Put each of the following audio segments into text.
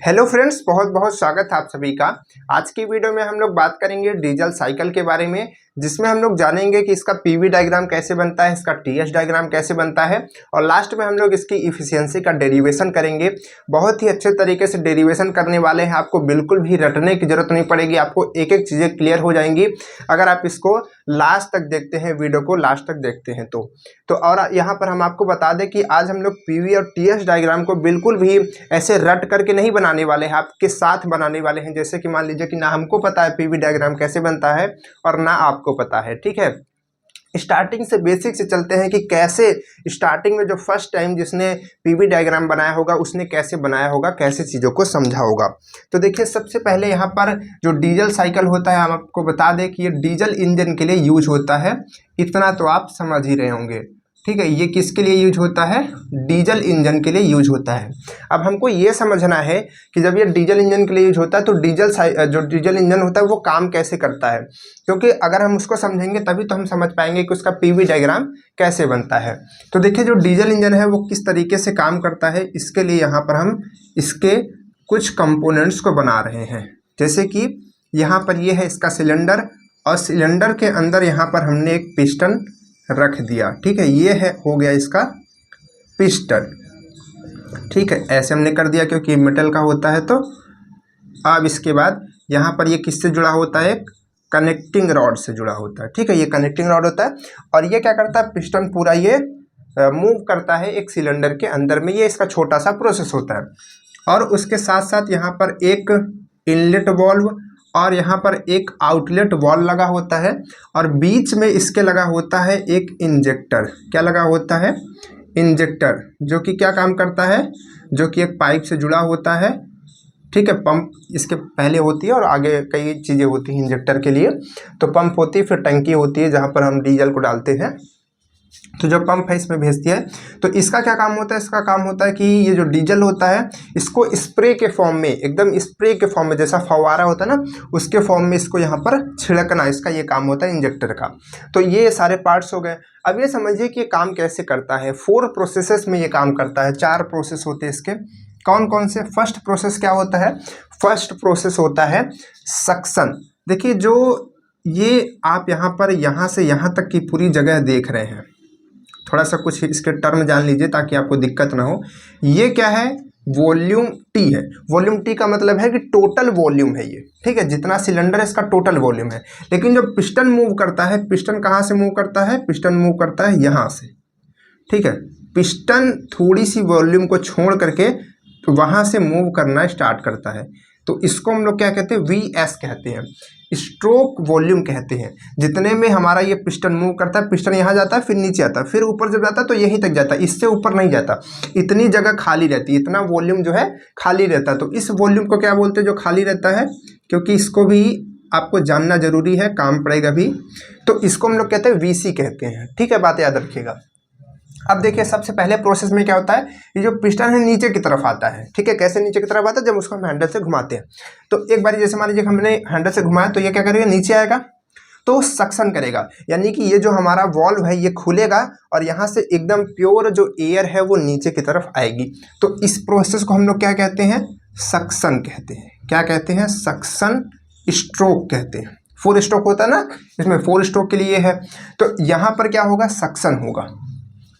Hello friends, बहुत बहुत स्वागत है आप सभी का। आज की वीडियो में हम लोग बात करेंगे डीजल साइकिल के बारे में, जिसमें हम लोग जानेंगे कि इसका पीवी डायग्राम कैसे बनता है, इसका टीएस डायग्राम कैसे बनता है और लास्ट में हम लोग इसकी इफिशियंसी का डेरिवेशन करेंगे। बहुत ही अच्छे तरीके से डेरिवेशन करने वाले हैं, आपको बिल्कुल भी रटने की जरूरत नहीं पड़ेगी, आपको एक एक चीज़ें क्लियर हो जाएंगी अगर आप इसको लास्ट तक देखते हैं, वीडियो को लास्ट तक देखते हैं तो और यहाँ पर हम आपको बता दें कि आज हम लोग पीवी और टीएस डायग्राम को बिल्कुल भी ऐसे रट करके नहीं बनाने वाले हैं, आपके साथ बनाने वाले हैं। जैसे कि मान लीजिए कि ना हमको पता है पीवी डायग्राम कैसे बनता है और ना आपको पता है, ठीक है। स्टार्टिंग से बेसिक से चलते हैं कि कैसे स्टार्टिंग में जो फर्स्ट टाइम जिसने पीवी डायग्राम बनाया होगा उसने कैसे बनाया होगा, कैसे चीज़ों को समझा होगा। तो देखिए, सबसे पहले यहाँ पर जो डीजल साइकिल होता है, हम आपको बता दें कि ये डीजल इंजन के लिए यूज होता है। इतना तो आप समझ ही रहे होंगे, ठीक है। ये किसके लिए यूज होता है? डीजल इंजन के लिए यूज होता है। अब हमको ये समझना है कि जब ये डीजल इंजन के लिए यूज होता है तो जो डीजल इंजन होता है वो काम कैसे करता है, क्योंकि अगर हम उसको समझेंगे तभी तो हम समझ पाएंगे कि उसका पीवी डायग्राम कैसे बनता है। तो देखिए, जो डीजल इंजन है वो किस तरीके से काम करता है, इसके लिए यहाँ पर हम इसके कुछ कंपोनेंट्स को बना रहे हैं। जैसे कि यहाँ पर ये है इसका सिलेंडर, और सिलेंडर के अंदर यहाँ पर हमने एक पिस्टन रख दिया, ठीक है। ये है, हो गया इसका पिस्टन, ठीक है। ऐसे हमने कर दिया क्योंकि मेटल का होता है। तो अब इसके बाद यहाँ पर ये किससे जुड़ा होता है? एक कनेक्टिंग रॉड से जुड़ा होता है, ठीक है। ये कनेक्टिंग रॉड होता है और ये क्या करता है? पिस्टन पूरा ये मूव करता है एक सिलेंडर के अंदर में। ये इसका छोटा सा प्रोसेस होता है। और उसके साथ साथ यहाँ पर एक इनलेट वाल्व और यहाँ पर एक आउटलेट वाल्व लगा होता है, और बीच में इसके लगा होता है एक इंजेक्टर। क्या लगा होता है? इंजेक्टर, जो कि क्या काम करता है? जो कि एक पाइप से जुड़ा होता है, ठीक है। पंप इसके पहले होती है और आगे कई चीज़ें होती हैं इंजेक्टर के लिए। तो पंप होती है, फिर टंकी होती है जहाँ पर हम डीजल को डालते हैं। तो जो पंप है इसमें भेजती है। तो इसका क्या काम होता है? इसका काम होता है कि ये जो डीजल होता है इसको स्प्रे के फॉर्म में, एकदम स्प्रे के फॉर्म में, जैसा फव्वारा होता है ना, उसके फॉर्म में इसको यहाँ पर छिड़कना, इसका ये काम होता है इंजेक्टर का। तो ये सारे पार्ट्स हो गए। अब ये समझिए कि ये काम कैसे करता है। 4 प्रोसेसेस में ये काम करता है। 4 प्रोसेस होते हैं इसके। कौन कौन से? फर्स्ट प्रोसेस क्या होता है? फर्स्ट प्रोसेस होता है सक्शन। देखिए, जो ये आप यहाँ पर यहाँ से यहाँ तक की पूरी जगह देख रहे हैं, थोड़ा सा कुछ इसके टर्म जान लीजिए ताकि आपको दिक्कत ना हो। ये क्या है? वॉल्यूम टी है। वॉल्यूम टी का मतलब है कि टोटल वॉल्यूम है ये, ठीक है। जितना सिलेंडर है इसका टोटल वॉल्यूम है। लेकिन जो पिस्टन मूव करता है, पिस्टन कहाँ से मूव करता है? पिस्टन मूव करता है यहाँ से, ठीक है। पिस्टन थोड़ी सी वॉल्यूम को छोड़ करके तो वहाँ से मूव करना स्टार्ट करता है। तो इसको हम लोग क्या कहते हैं? VS कहते हैं, स्ट्रोक वॉल्यूम कहते हैं। जितने में हमारा ये पिस्टन मूव करता है, पिस्टन यहाँ जाता है, फिर नीचे आता है, फिर ऊपर जब जाता है तो यहीं तक जाता है, इससे ऊपर नहीं जाता। इतनी जगह खाली रहती है, इतना वॉल्यूम जो है खाली रहता है। तो इस वॉल्यूम को क्या बोलते हैं जो खाली रहता है? क्योंकि इसको भी आपको जानना जरूरी है, काम पड़ेगा भी। तो इसको हम लोग कहते हैं VC कहते हैं, ठीक है। बात याद रखिएगा। अब देखिए, सबसे पहले प्रोसेस में क्या होता है? ये जो पिस्टन है नीचे की तरफ आता है, ठीक है। कैसे नीचे की तरफ आता है? जब उसको हम हैंडल से घुमाते हैं। तो एक बार जैसे मान लीजिए हमने हैंडल से घुमाया तो ये क्या करेगा? नीचे आएगा, तो सक्शन करेगा। यानी कि ये जो हमारा वॉल्व है ये खुलेगा और यहाँ से एकदम प्योर जो एयर है वो नीचे की तरफ आएगी। तो इस प्रोसेस को हम लोग क्या कहते हैं? सक्शन कहते हैं। क्या कहते हैं? सक्शन स्ट्रोक कहते हैं। 4 स्ट्रोक होता है ना, इसमें 4 स्ट्रोक के लिए है। तो यहाँ पर क्या होगा? सक्शन होगा,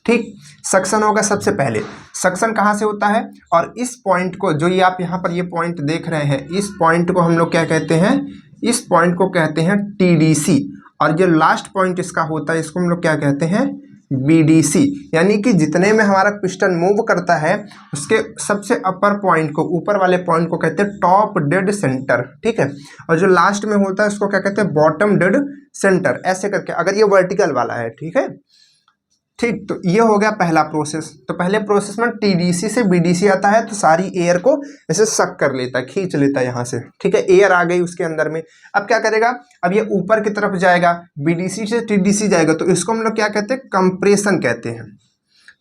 ठीक। सक्शन होगा सबसे पहले। सक्शन कहाँ से होता है? और इस पॉइंट को, जो ये आप यहाँ पर ये पॉइंट देख रहे हैं, इस पॉइंट को हम लोग क्या कहते हैं? इस पॉइंट को कहते हैं TDC। और जो लास्ट पॉइंट इसका होता है इसको हम लोग क्या कहते हैं? BDC। यानी कि जितने में हमारा पिस्टन मूव करता है उसके सबसे अपर पॉइंट को, ऊपर वाले पॉइंट को कहते हैं टॉप डेड सेंटर, ठीक है। और जो लास्ट में होता है उसको क्या कहते हैं? Bottom dead centre. ऐसे करके, अगर ये वर्टिकल वाला है, ठीक है, ठीक। तो ये हो गया पहला प्रोसेस। तो पहले प्रोसेस में TDC से BDC आता है, तो सारी एयर को ऐसे सक कर लेता है, खींच लेता है यहाँ से, ठीक है। एयर आ गई उसके अंदर में। अब क्या करेगा? अब ये ऊपर की तरफ जाएगा, BDC से TDC जाएगा, तो इसको हम लोग क्या कहते हैं? कंप्रेशन कहते हैं।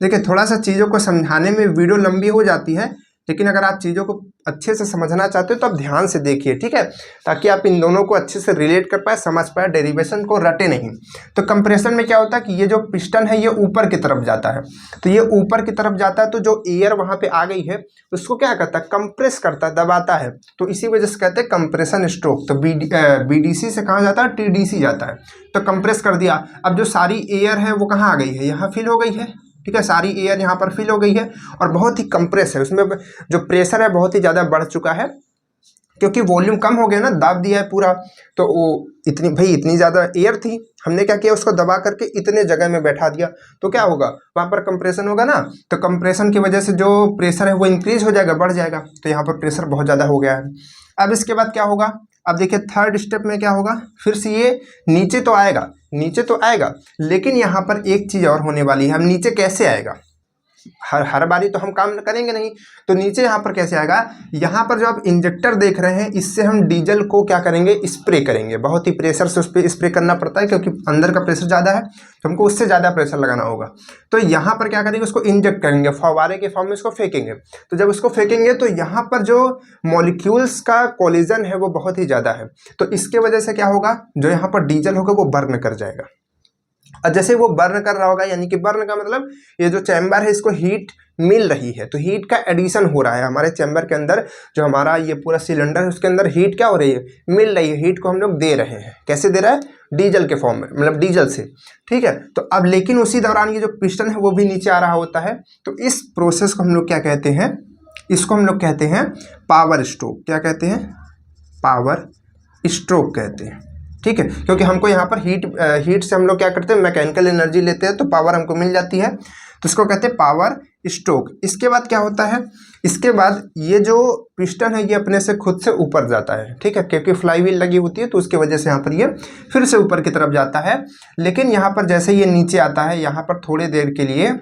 देखिए, थोड़ा सा चीज़ों को समझाने में वीडियो लंबी हो जाती है, लेकिन अगर आप चीज़ों को अच्छे से समझना चाहते हो तो आप ध्यान से देखिए, ठीक है, ताकि आप इन दोनों को अच्छे से रिलेट कर पाए, समझ पाए, डेरिवेशन को रटे नहीं। तो कंप्रेशन में क्या होता है कि ये जो पिस्टन है ये ऊपर की तरफ जाता है, तो ये ऊपर की तरफ जाता है, तो जो एयर वहाँ पे आ गई है उसको क्या करता है, कंप्रेस करता है, दबाता है, तो इसी वजह से कहते हैं कंप्रेशन स्ट्रोक। तो बीडीसी से कहाँ जाता है, टीडीसी जाता है, तो कंप्रेस कर दिया। अब जो सारी एयर है वो कहाँ आ गई है, यहाँ फिल हो गई है, ठीक है, सारी एयर यहाँ पर फिल हो गई है और बहुत ही कंप्रेस है, उसमें जो प्रेशर है बहुत ही ज़्यादा बढ़ चुका है, क्योंकि वॉल्यूम कम हो गया ना, दाब दिया है पूरा। तो वो इतनी ज़्यादा एयर थी, हमने क्या किया, उसको दबा करके इतने जगह में बैठा दिया, तो क्या होगा, वहाँ पर कंप्रेशन होगा ना, तो कंप्रेशन की वजह से जो प्रेशर है वो इंक्रीज हो जाएगा, बढ़ जाएगा, तो यहाँ पर प्रेशर बहुत ज़्यादा हो गया है। अब इसके बाद क्या होगा, अब देखिए थर्ड स्टेप में क्या होगा, फिर से ये नीचे तो आएगा, लेकिन यहाँ पर एक चीज़ और होने वाली है। हम नीचे कैसे आएगा, हर बारी तो हम काम करेंगे नहीं, तो नीचे यहाँ पर कैसे आएगा, यहाँ पर जो आप इंजेक्टर देख रहे हैं इससे हम डीजल को क्या करेंगे, स्प्रे करेंगे, बहुत ही प्रेशर से उस पर स्प्रे करना पड़ता है, क्योंकि अंदर का प्रेशर ज़्यादा है, तो हमको उससे ज़्यादा प्रेशर लगाना होगा। तो यहाँ पर क्या करेंगे, उसको इंजेक्ट करेंगे, फव्वारे के फॉर्म में इसको फेंकेंगे। तो जब उसको फेंकेंगे तो यहाँ पर जो मॉलिक्यूल्स का कोलिजन है वो बहुत ही ज़्यादा है, तो इसके वजह से क्या होगा, जो यहाँ पर डीजल होगा वो बर्न कर जाएगा। और जैसे वो बर्न कर रहा होगा, यानी कि बर्न का मतलब ये जो चैम्बर है इसको हीट मिल रही है, तो हीट का एडिशन हो रहा है हमारे चैम्बर के अंदर, जो हमारा ये पूरा सिलेंडर है उसके अंदर हीट क्या हो रही है, मिल रही है, हीट को हम लोग दे रहे हैं। कैसे दे रहा है, डीजल के फॉर्म में, मतलब डीजल से, ठीक है। तो अब लेकिन उसी दौरान ये जो पिस्टन है वो भी नीचे आ रहा होता है, तो इस प्रोसेस को हम लोग क्या कहते हैं, इसको हम लोग कहते हैं पावर स्ट्रोक। क्या कहते हैं, पावर स्ट्रोक कहते हैं, ठीक है, क्योंकि हमको यहाँ पर हीट से हम लोग क्या करते हैं, मैकेनिकल एनर्जी लेते हैं, तो पावर हमको मिल जाती है, तो इसको कहते हैं पावर स्ट्रोक। इसके बाद क्या होता है, इसके बाद ये जो पिस्टन है ये अपने से खुद से ऊपर जाता है, ठीक है, क्योंकि फ्लाईव्हील लगी होती है, तो उसकी वजह से यहाँ पर ये फिर से ऊपर की तरफ जाता है। लेकिन यहाँ पर जैसे ये नीचे आता है, यहाँ पर थोड़ी देर के लिए,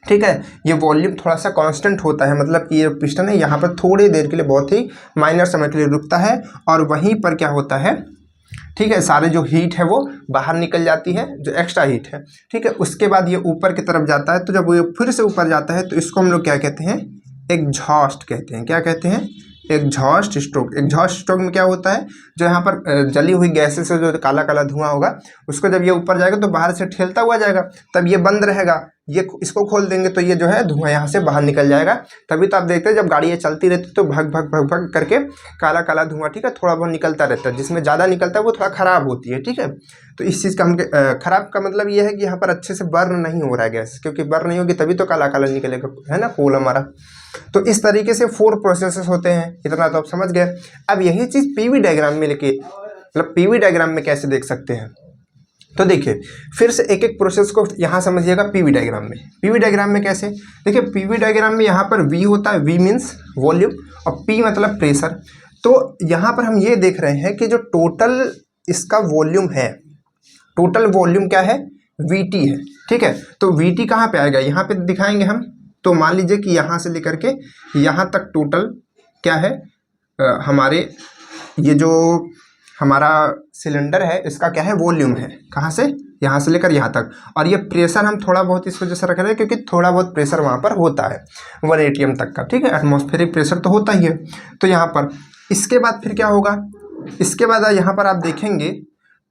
ठीक है, ये वॉल्यूम थोड़ा सा कांस्टेंट होता है, मतलब कि ये पिस्टन है यहाँ पर थोड़ी देर के लिए, बहुत ही माइनर समय के लिए रुकता है, और वहीं पर क्या होता है, ठीक है, सारे जो हीट है वो बाहर निकल जाती है, जो एक्स्ट्रा हीट है, ठीक है। उसके बाद ये ऊपर की तरफ जाता है, तो जब ये फिर से ऊपर जाता है तो इसको हम लोग क्या कहते हैं, एग्जॉस्ट कहते हैं। क्या कहते हैं, एग्जॉस्ट स्ट्रोक। एग्जॉस्ट स्ट्रोक में क्या होता है, जो यहाँ पर जली हुई गैसें से जो काला काला धुआं होगा, उसको जब ये ऊपर जाएगा तो बाहर से ठेलता हुआ जाएगा, तब ये बंद रहेगा, ये इसको खोल देंगे तो ये जो है धुआं यहाँ से बाहर निकल जाएगा। तभी तो आप देखते हैं जब गाड़ी ये चलती रहती तो भग भग भग भग करके काला काला धुआं, ठीक है, थोड़ा बहुत निकलता रहता है, जिसमें ज़्यादा निकलता है वो थोड़ा ख़राब होती है, ठीक है। तो इस चीज़ का हम ख़राब का मतलब ये है कि यहाँ पर अच्छे से बर्न नहीं हो रहा है गैस, क्योंकि बर्न नहीं होगी तभी तो काला काला निकलेगा, है ना, कोल हमारा। तो इस तरीके से 4 प्रोसेसेस होते हैं, इतना तो आप समझ गए। अब यही चीज़ पीवी डायग्राम में लेके, मतलब पीवी डायग्राम में कैसे देख सकते हैं, तो देखिए फिर से एक एक प्रोसेस को यहाँ समझिएगा। पीवी डायग्राम में, पीवी डायग्राम में कैसे, देखिए पीवी डायग्राम में यहाँ पर वी होता है, वी मीन्स वॉल्यूम, और पी मतलब प्रेशर। तो यहाँ पर हम ये देख रहे हैं कि जो टोटल इसका वॉल्यूम है, टोटल वॉल्यूम क्या है, वीटी है, ठीक है। तो वीटी कहाँ पे आएगा, यहाँ पे दिखाएंगे हम। तो मान लीजिए कि यहाँ से लेकर के यहाँ तक टोटल क्या है, हमारे ये जो हमारा सिलेंडर है इसका क्या है, वॉल्यूम है, कहाँ से, यहाँ से लेकर यहाँ तक। और ये प्रेशर हम थोड़ा बहुत इस वजह से रख रहे हैं क्योंकि थोड़ा बहुत प्रेशर वहाँ पर होता है 1 atm तक का, ठीक है, एटमॉस्फेरिक प्रेशर तो होता ही है। तो यहाँ पर इसके बाद फिर क्या होगा, इसके बाद यहाँ पर आप देखेंगे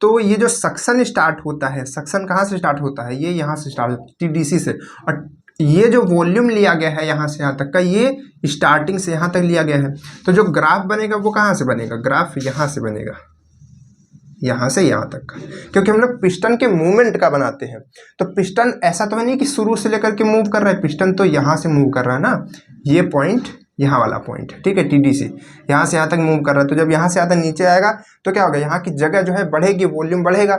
तो ये जो सक्शन स्टार्ट होता है, सक्शन कहाँ से स्टार्ट होता है, ये यहाँ से स्टार्ट होता है, टीडीसी से। और ये जो वॉल्यूम लिया गया है यहाँ से यहाँ तक का, ये स्टार्टिंग से यहाँ तक लिया गया है। तो जो ग्राफ बनेगा वो कहाँ से बनेगा, ग्राफ यहाँ से बनेगा, यहाँ से यहाँ तक का, क्योंकि हम लोग पिस्टन के मूवमेंट का बनाते हैं। तो पिस्टन ऐसा तो है नहीं कि शुरू से लेकर के मूव कर रहा है, पिस्टन तो यहाँ से मूव कर रहा है ना, ये पॉइंट, यहाँ वाला पॉइंट, ठीक है, टीडीसी यहाँ से यहाँ तक मूव कर रहा है। तो जब यहाँ से यहाँ तक नीचे आएगा तो क्या होगा, यहाँ की जगह जो है बढ़ेगी, वॉल्यूम बढ़ेगा।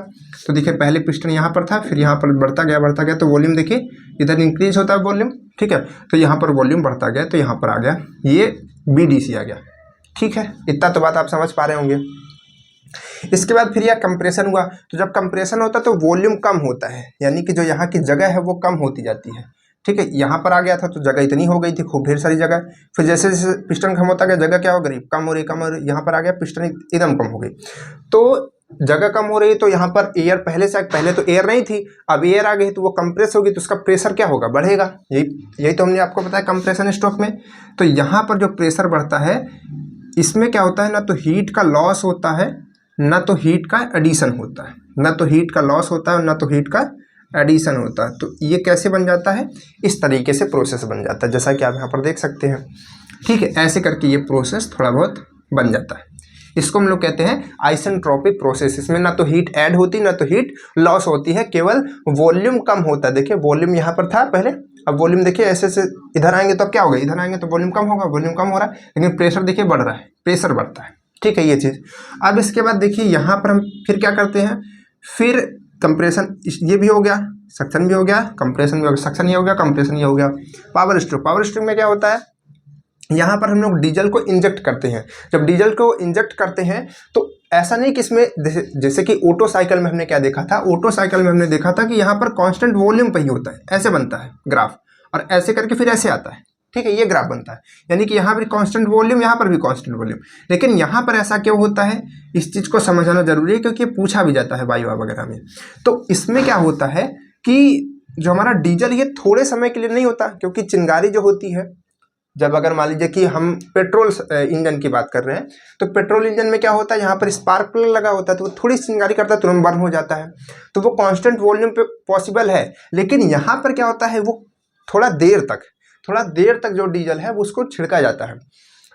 तो देखिए पहले पिस्टन यहाँ पर था, फिर यहाँ पर बढ़ता गया, तो वॉल्यूम देखिए इधर इंक्रीज होता है वॉल्यूम, ठीक है। तो यहाँ पर वॉल्यूम बढ़ता गया, तो यहाँ पर आ गया ये बीडीसी आ गया, ठीक है। इतना तो बात आप समझ पा रहे होंगे। इसके बाद फिर यह कंप्रेशन हुआ। तो जब कंप्रेशन होता है तो वॉल्यूम कम होता है, यानी कि जो यहाँ की जगह है वो कम होती जाती है, ठीक है। यहाँ पर आ गया था तो जगह इतनी हो गई थी, खूब ढेर सारी जगह। फिर जैसे जैसे पिस्टन कम होता गया, जगह क्या हो गई, कम हो रही, यहाँ पर आ गया पिस्टन एकदम कम हो गई। तो जगह कम हो रही है तो यहाँ पर एयर पहले तो एयर नहीं थी, अब एयर आ गई तो वो कंप्रेस होगी, तो उसका प्रेशर क्या होगा, बढ़ेगा। यही तो हमने आपको बताया कंप्रेशन स्ट्रोक में। तो यहाँ पर जो प्रेशर बढ़ता है इसमें क्या होता है, ना तो हीट का लॉस होता है ना तो हीट का एडिशन होता है, ना तो हीट का लॉस होता है ना तो हीट का एडिशन होता है। तो ये कैसे बन जाता है, इस तरीके से प्रोसेस बन जाता है, जैसा कि आप यहाँ पर देख सकते हैं। ठीक है, ऐसे करके ये प्रोसेस थोड़ा बहुत बन जाता है। इसको हम लोग कहते हैं आइसेंट्रोपिक प्रोसेस। इसमें ना तो हीट ऐड होती ना तो हीट लॉस होती है, केवल वॉल्यूम कम होता है। देखिए वॉल्यूम यहाँ पर था पहले, अब वॉल्यूम देखिए ऐसे ऐसे इधर आएंगे तो अब क्या होगा, इधर आएंगे तो वॉल्यूम कम होगा, वॉल्यूम कम हो रहा है, लेकिन प्रेशर देखिए बढ़ रहा है, प्रेशर बढ़ता है। ठीक है, ये चीज़। अब इसके बाद देखिए यहाँ पर हम फिर क्या करते हैं, फिर कंप्रेशन, ये भी हो गया, सक्शन भी हो गया, कंप्रेशन भी हो गया, सक्शन ये हो गया, कंप्रेशन ये हो गया। पावर स्ट्रोक, पावर स्ट्रोक में क्या होता है, यहाँ पर हम लोग डीजल को इंजेक्ट करते हैं। जब डीजल को इंजेक्ट करते हैं तो ऐसा नहीं कि इसमें जैसे कि ऑटो साइकिल में हमने क्या देखा था, ऑटो साइकिल में हमने देखा था कि यहाँ पर कांस्टेंट वॉल्यूम पे ही होता है, ऐसे बनता है ग्राफ, और ऐसे करके फिर ऐसे आता है। ठीक है, ये ग्राफ बनता है, यानी कि यहाँ पर कांस्टेंट वॉल्यूम, यहाँ पर भी कांस्टेंट वॉल्यूम। लेकिन यहाँ पर ऐसा क्यों होता है, इस चीज़ को समझना जरूरी है, क्योंकि ये पूछा भी जाता है वाइवा वगैरह में। तो इसमें क्या होता है कि जो हमारा डीजल ये थोड़े समय के लिए नहीं होता, क्योंकि चिंगारी जो होती है, जब अगर मान लीजिए कि हम पेट्रोल इंजन की बात कर रहे हैं, तो पेट्रोल इंजन में क्या होता है, यहाँ पर स्पार्क प्लग लगा होता है, तो वो थोड़ी चिंगारी करता है, तुरंत बर्न हो जाता है। तो वो कांस्टेंट वॉल्यूम पे पॉसिबल है। लेकिन यहाँ पर क्या होता है, वो थोड़ा देर तक जो डीजल है वो उसको छिड़का जाता है।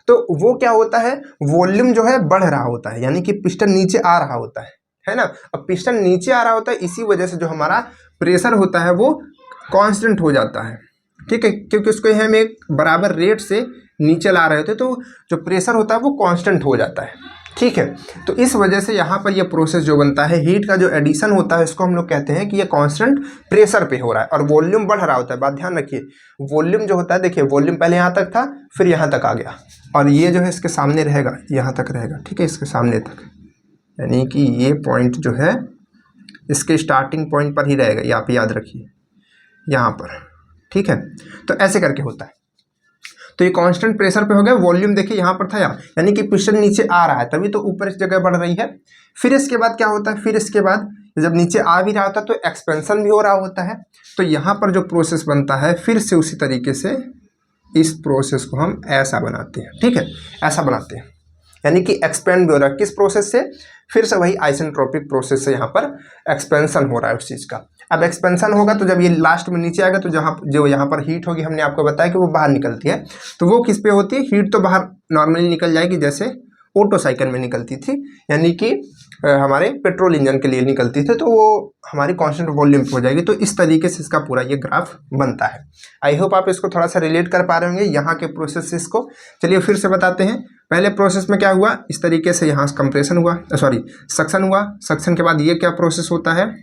तो वो क्या होता है, वॉल्यूम जो है बढ़ रहा होता है, यानी कि पिस्टन नीचे आ रहा होता है ना। अब पिस्टन नीचे आ रहा होता है, इसी वजह से जो हमारा प्रेशर होता है वो कांस्टेंट हो जाता है। ठीक है, क्योंकि उसको हम एक बराबर रेट से नीचे ला रहे होते, तो जो प्रेशर होता है वो कांस्टेंट हो जाता है। ठीक है, तो इस वजह से यहाँ पर ये प्रोसेस जो बनता है, हीट का जो एडिशन होता है, इसको हम लोग कहते हैं कि ये कांस्टेंट प्रेशर पे हो रहा है और वॉल्यूम बढ़ रहा होता है। बात ध्यान रखिए, वॉल्यूम जो होता है, देखिए वॉल्यूम पहले यहाँ तक था, फिर यहाँ तक आ गया, और ये जो है इसके सामने रहेगा, यहाँ तक रहेगा। ठीक है, इसके सामने तक, यानी कि ये पॉइंट जो है इसके स्टार्टिंग पॉइंट पर ही रहेगा, ये आप याद रखिए, यहाँ पर। ठीक है, तो ऐसे करके होता है। तो ये कांस्टेंट प्रेशर पे हो गया, वॉल्यूम देखिए यहाँ पर था, यानी कि पिस्टन नीचे आ रहा है, तभी तो ऊपर इस जगह बढ़ रही है। फिर इसके बाद क्या होता है, फिर इसके बाद जब नीचे आ भी रहा होता है तो एक्सपेंशन भी हो रहा होता है। तो यहाँ पर जो प्रोसेस बनता है, फिर से उसी तरीके से इस प्रोसेस को हम ऐसा बनाते हैं। ठीक है, ऐसा बनाते हैं, यानी कि एक्सपेंड भी हो रहा है। किस प्रोसेस से, फिर से वही आइसेंट्रोपिक प्रोसेस से यहाँ पर एक्सपेंशन हो रहा है उस चीज़ का। अब एक्सपेंशन होगा तो जब ये लास्ट में नीचे आएगा तो जो यहाँ पर हीट होगी, हमने आपको बताया कि वो बाहर निकलती है, तो वो किस पे होती है, हीट तो बाहर नॉर्मली निकल जाएगी जैसे ऑटो साइकिल में निकलती थी, यानी कि हमारे पेट्रोल इंजन के लिए निकलती थी, तो वो हमारी कांस्टेंट वॉल्यूम पे हो जाएगी। तो इस तरीके से इसका पूरा ये ग्राफ बनता है। आई होप आप इसको थोड़ा सा रिलेट कर पा रहे होंगे यहाँ के प्रोसेस को। चलिए फिर से बताते हैं। पहले प्रोसेस में क्या हुआ, इस तरीके से यहाँ कंप्रेशन हुआ, सक्शन हुआ। सक्शन के बाद ये क्या प्रोसेस होता है,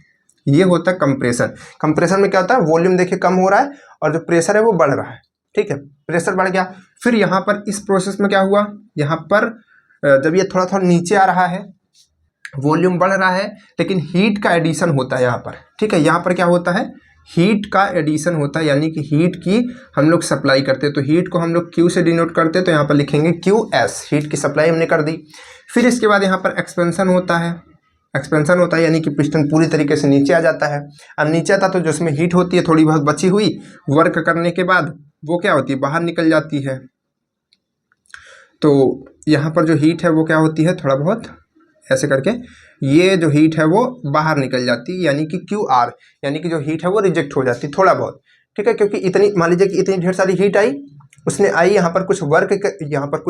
ये होता है कंप्रेशन। कंप्रेशन में क्या होता है, वॉल्यूम देखिए कम हो रहा है और जो प्रेशर है वो बढ़ रहा है। ठीक है, प्रेशर बढ़ गया। फिर यहाँ पर इस प्रोसेस में क्या हुआ, यहाँ पर जब ये थोड़ा थोड़ा नीचे आ रहा है, वॉल्यूम बढ़ रहा है, लेकिन हीट का एडिशन होता है यहाँ पर। ठीक है, यहाँ पर क्या होता है, हीट का एडिशन होता है, यानी कि हीट की हम लोग सप्लाई करते हैं। तो हीट को हम लोग क्यू से डिनोट करते हैं, तो यहाँ पर लिखेंगे क्यू एस, हीट की सप्लाई हमने कर दी। फिर इसके बाद यहाँ पर एक्सपेंशन होता है, यानी कि पिस्टन पूरी तरीके से नीचे आ जाता है। अब नीचे आता तो जो उसमें हीट होती है थोड़ी बहुत बची हुई, वर्क करने के बाद वो क्या होती है, बाहर निकल जाती है। तो यहाँ पर जो हीट है वो क्या होती है, थोड़ा बहुत ऐसे करके ये जो हीट है वो बाहर निकल जाती है, यानी कि क्यू आर, यानी कि जो हीट है वो रिजेक्ट हो जाती है थोड़ा बहुत। ठीक है, क्योंकि इतनी, मान लीजिए कि इतनी ढेर सारी हीट आई, उसने आई, यहाँ पर कुछ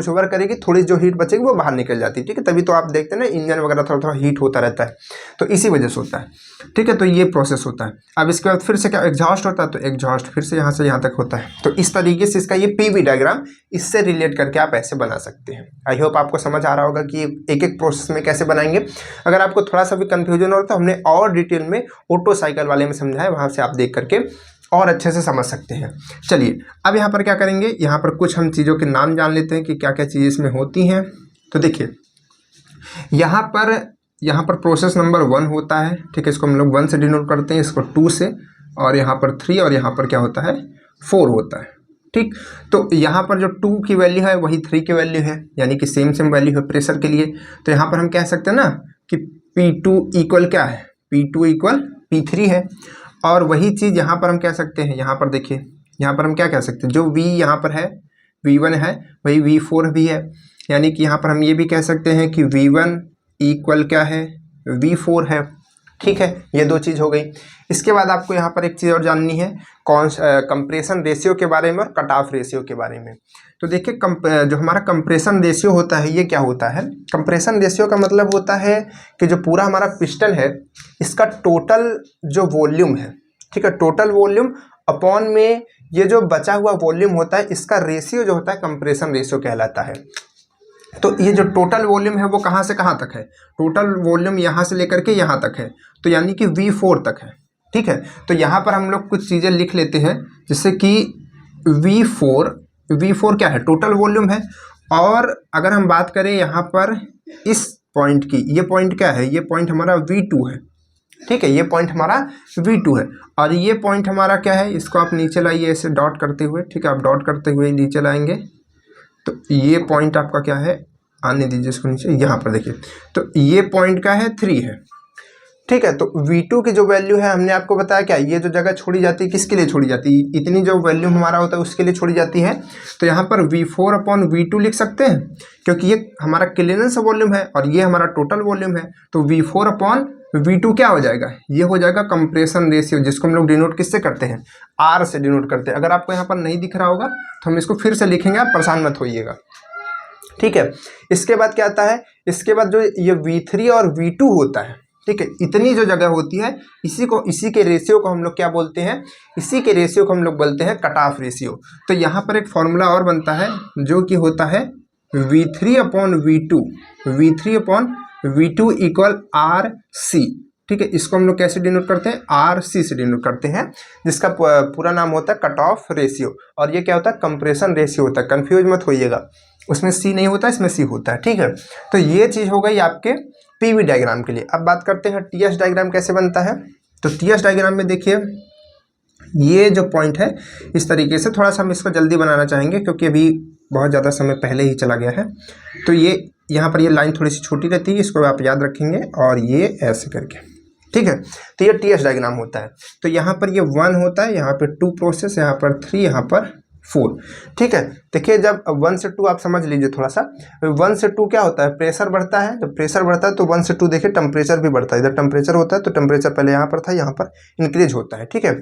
वर्क करेगी, थोड़ी जो हीट बचेगी वो बाहर निकल जाती है। ठीक है, तभी तो आप देखते हैं ना इंजन वगैरह थोड़ा थोड़ा हीट होता रहता है, तो इसी वजह से होता है। ठीक है, तो ये प्रोसेस होता है। अब इसके बाद फिर से क्या, एग्जॉस्ट होता है, तो एग्जॉस्ट फिर से यहाँ तक होता है। तो इस तरीके से इसका ये पीवी डायग्राम, इससे रिलेट करके आप ऐसे बना सकते हैं। आई होप आपको समझ आ रहा होगा कि एक एक प्रोसेस में कैसे बनाएंगे। अगर आपको थोड़ा सा भी कन्फ्यूजन हो तो हमने और डिटेल में ऑटो साइकिल वाले में समझाया, वहाँ से आप देख करके और अच्छे से समझ सकते हैं। चलिए अब यहाँ पर क्या करेंगे, यहाँ पर कुछ हम चीज़ों के नाम जान लेते हैं कि क्या क्या चीज़ें इसमें होती हैं। तो देखिए यहाँ पर प्रोसेस नंबर 1 होता है। ठीक है, इसको हम लोग 1 से डिनोट करते हैं, इसको 2 से, और यहाँ पर 3, और यहाँ पर क्या होता है, 4 होता है। ठीक, तो यहाँ पर जो 2 की वैल्यू है वही 3 की वैल्यू है, यानी कि सेम वैल्यू है प्रेशर के लिए। तो यहाँ पर हम कह सकते हैं ना कि P2 इक्वल क्या है, P2 इक्वल P3 है। और वही चीज़ यहाँ पर हम कह सकते हैं, यहाँ पर देखिए, यहाँ पर हम क्या कह सकते हैं, जो V यहाँ पर है V1 है वही V4 भी है, यानी कि यहाँ पर हम ये भी कह सकते हैं कि V1 इक्वल क्या है, V4 है। ठीक है, ये दो चीज़ हो गई। इसके बाद आपको यहाँ पर एक चीज़ और जाननी है, कंप्रेशन रेशियो के बारे में और कट ऑफ रेशियो के बारे में। तो देखिए जो हमारा कंप्रेशन रेशियो होता है ये क्या होता है, कंप्रेशन रेशियो का मतलब होता है कि जो पूरा हमारा पिस्टन है इसका टोटल जो वॉल्यूम है, ठीक है, टोटल वॉल्यूम अपॉन में ये जो बचा हुआ वॉल्यूम होता है इसका रेशियो जो होता है कंप्रेशन रेशियो कहलाता है। तो ये जो टोटल वॉल्यूम है वो कहाँ से कहाँ तक है, टोटल वॉल्यूम यहाँ से लेकर के यहाँ तक है, तो यानी कि V4 तक है। ठीक है, तो यहाँ पर हम लोग कुछ चीज़ें लिख लेते हैं, जैसे कि V4 क्या है, टोटल वॉल्यूम है। और अगर हम बात करें यहाँ पर इस पॉइंट की, ये पॉइंट क्या है, ये पॉइंट हमारा V2 है। ठीक है, ये पॉइंट हमारा V2 है। और ये पॉइंट हमारा क्या है, इसको आप नीचे लाइए ऐसे डॉट करते हुए, ठीक है, आप डॉट करते हुए नीचे लाएंगे तो ये पॉइंट आपका क्या है, आने दीजिए इसको नीचे, यहाँ पर देखिए, तो ये पॉइंट का है 3 है। ठीक है, तो V2 की जो वैल्यू है हमने आपको बताया क्या, ये जो जगह छोड़ी जाती है किसके लिए छोड़ी जाती है, इतनी जो वैल्यू हमारा होता है उसके लिए छोड़ी जाती है। तो यहाँ पर V4 अपॉन V2 लिख सकते हैं, क्योंकि ये हमारा क्लीयरेंस वॉल्यूम है और ये हमारा टोटल वॉल्यूम है। तो V4 अपॉन V2 क्या हो जाएगा, ये हो जाएगा कंप्रेशन रेशियो, जिसको हम लोग डिनोट किससे करते हैं, R से डिनोट करते हैं। अगर आपको यहाँ पर नहीं दिख रहा होगा तो हम इसको फिर से लिखेंगे, आप परेशान मत होइएगा। ठीक है, इसके बाद क्या आता है, इसके बाद जो ये V3 और V2 होता है, ठीक है, इतनी जो जगह होती है इसी के रेशियो को हम लोग क्या बोलते हैं, इसी के रेशियो को हम लोग बोलते हैं कट ऑफ रेशियो। तो यहाँ पर एक फॉर्मूला और बनता है जो कि होता है V3 upon V2 equal RC। ठीक है, इसको हम लोग कैसे डिनोट करते हैं, RC से डिनोट करते हैं, जिसका पूरा नाम होता है कट ऑफ रेशियो। और ये क्या होता है, कंप्रेशन रेशियो होता है, कंफ्यूज मत होइएगा, उसमें C नहीं होता, इसमें C होता है। ठीक है, तो ये चीज़ हो गई आपके PV डायग्राम के लिए। अब बात करते हैं TS डायग्राम कैसे बनता है। तो TS डायग्राम में देखिए, ये जो पॉइंट है इस तरीके से, थोड़ा सा हम इसको जल्दी बनाना चाहेंगे क्योंकि अभी बहुत ज़्यादा समय पहले ही चला गया है। तो ये यहाँ पर ये लाइन थोड़ी सी छोटी रहती है, इसको आप याद रखेंगे, और ये ऐसे करके, ठीक है। तो ये TS डायग्राम होता है। तो यहाँ पर ये 1 होता है, यहाँ पर 2 प्रोसेस, यहाँ पर 3, यहाँ पर 4। ठीक है, देखिए जब 1 से 2 आप समझ लीजिए थोड़ा सा, 1 से 2 क्या होता है, प्रेशर बढ़ता है। जब प्रेशर बढ़ता है तो 1 से 2 देखिए टेम्परेचर भी बढ़ता है। इधर टेम्परेचर होता है तो टेम्परेचर पहले यहाँ पर था, यहाँ पर इंक्रीज होता है। ठीक है,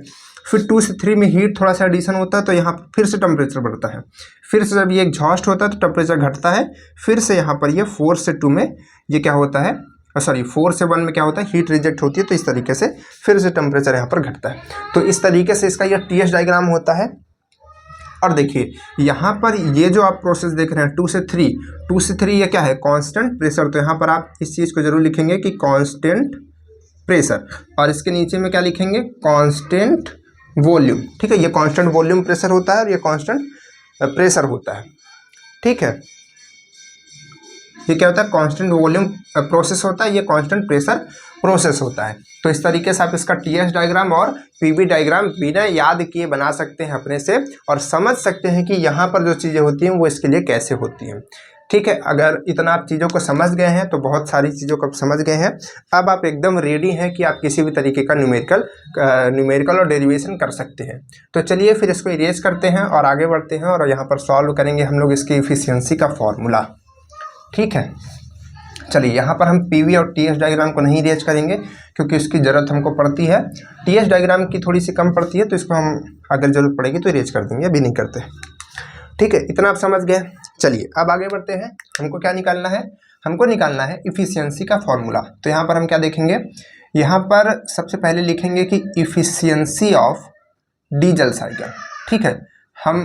फिर 2 से 3 में हीट थोड़ा सा एडिशन होता है तो यहाँ पर फिर से टेम्परेचर बढ़ता है। फिर से जब ये एग्जॉस्ट होता है तो टेम्परेचर घटता है। फिर से यहाँ पर ये 4 से 2 में ये क्या होता है, 4 से 1 में क्या होता है, हीट रिजेक्ट होती है। तो इस तरीके से फिर से टेम्परेचर यहाँ पर घटता है। तो इस तरीके से इसका यह TS डायग्राम होता है। और देखिए यहाँ पर ये जो आप प्रोसेस देख रहे हैं 2 से 3 ये क्या है, कांस्टेंट प्रेशर। तो यहाँ पर आप इस चीज़ को जरूर लिखेंगे कि कांस्टेंट प्रेशर, और इसके नीचे में क्या लिखेंगे, कांस्टेंट वॉल्यूम। ठीक है, ये कांस्टेंट वॉल्यूम प्रेशर होता है और ये कांस्टेंट प्रेशर होता है। ठीक है, ये क्या होता है, कांस्टेंट वॉल्यूम प्रोसेस होता है, ये कांस्टेंट प्रेशर प्रोसेस होता है। तो इस तरीके से आप इसका TS डायग्राम और PV डायग्राम बिना याद किए बना सकते हैं अपने से, और समझ सकते हैं कि यहाँ पर जो चीज़ें होती हैं वो इसके लिए कैसे होती हैं। ठीक है, अगर इतना आप चीज़ों को समझ गए हैं तो बहुत सारी चीज़ों को आप समझ गए हैं। अब आप एकदम रेडी हैं कि आप किसी भी तरीके का न्यूमेरिकल और डेरिवेशन कर सकते हैं। तो चलिए फिर इसको इरेज करते हैं और आगे बढ़ते हैं, और यहाँ पर सॉल्व करेंगे हम लोग इसकी इफिशियंसी का फॉर्मूला। ठीक है, चलिए यहाँ पर हम PV और TS डायग्राम को नहीं इरेज करेंगे क्योंकि इसकी ज़रूरत हमको पड़ती है। TS डायग्राम की थोड़ी सी कम पड़ती है, तो इसको हम अगर ज़रूरत पड़ेगी तो इरेज कर देंगे, अभी नहीं करते। ठीक है, इतना आप समझ गए। चलिए अब आगे बढ़ते हैं। हमको क्या निकालना है, हमको निकालना है इफ़िशियंसी का फॉर्मूला। तो यहाँ पर हम क्या देखेंगे, यहाँ पर सबसे पहले लिखेंगे कि इफ़िशियंसी ऑफ डीजल साइकिल। ठीक है, हम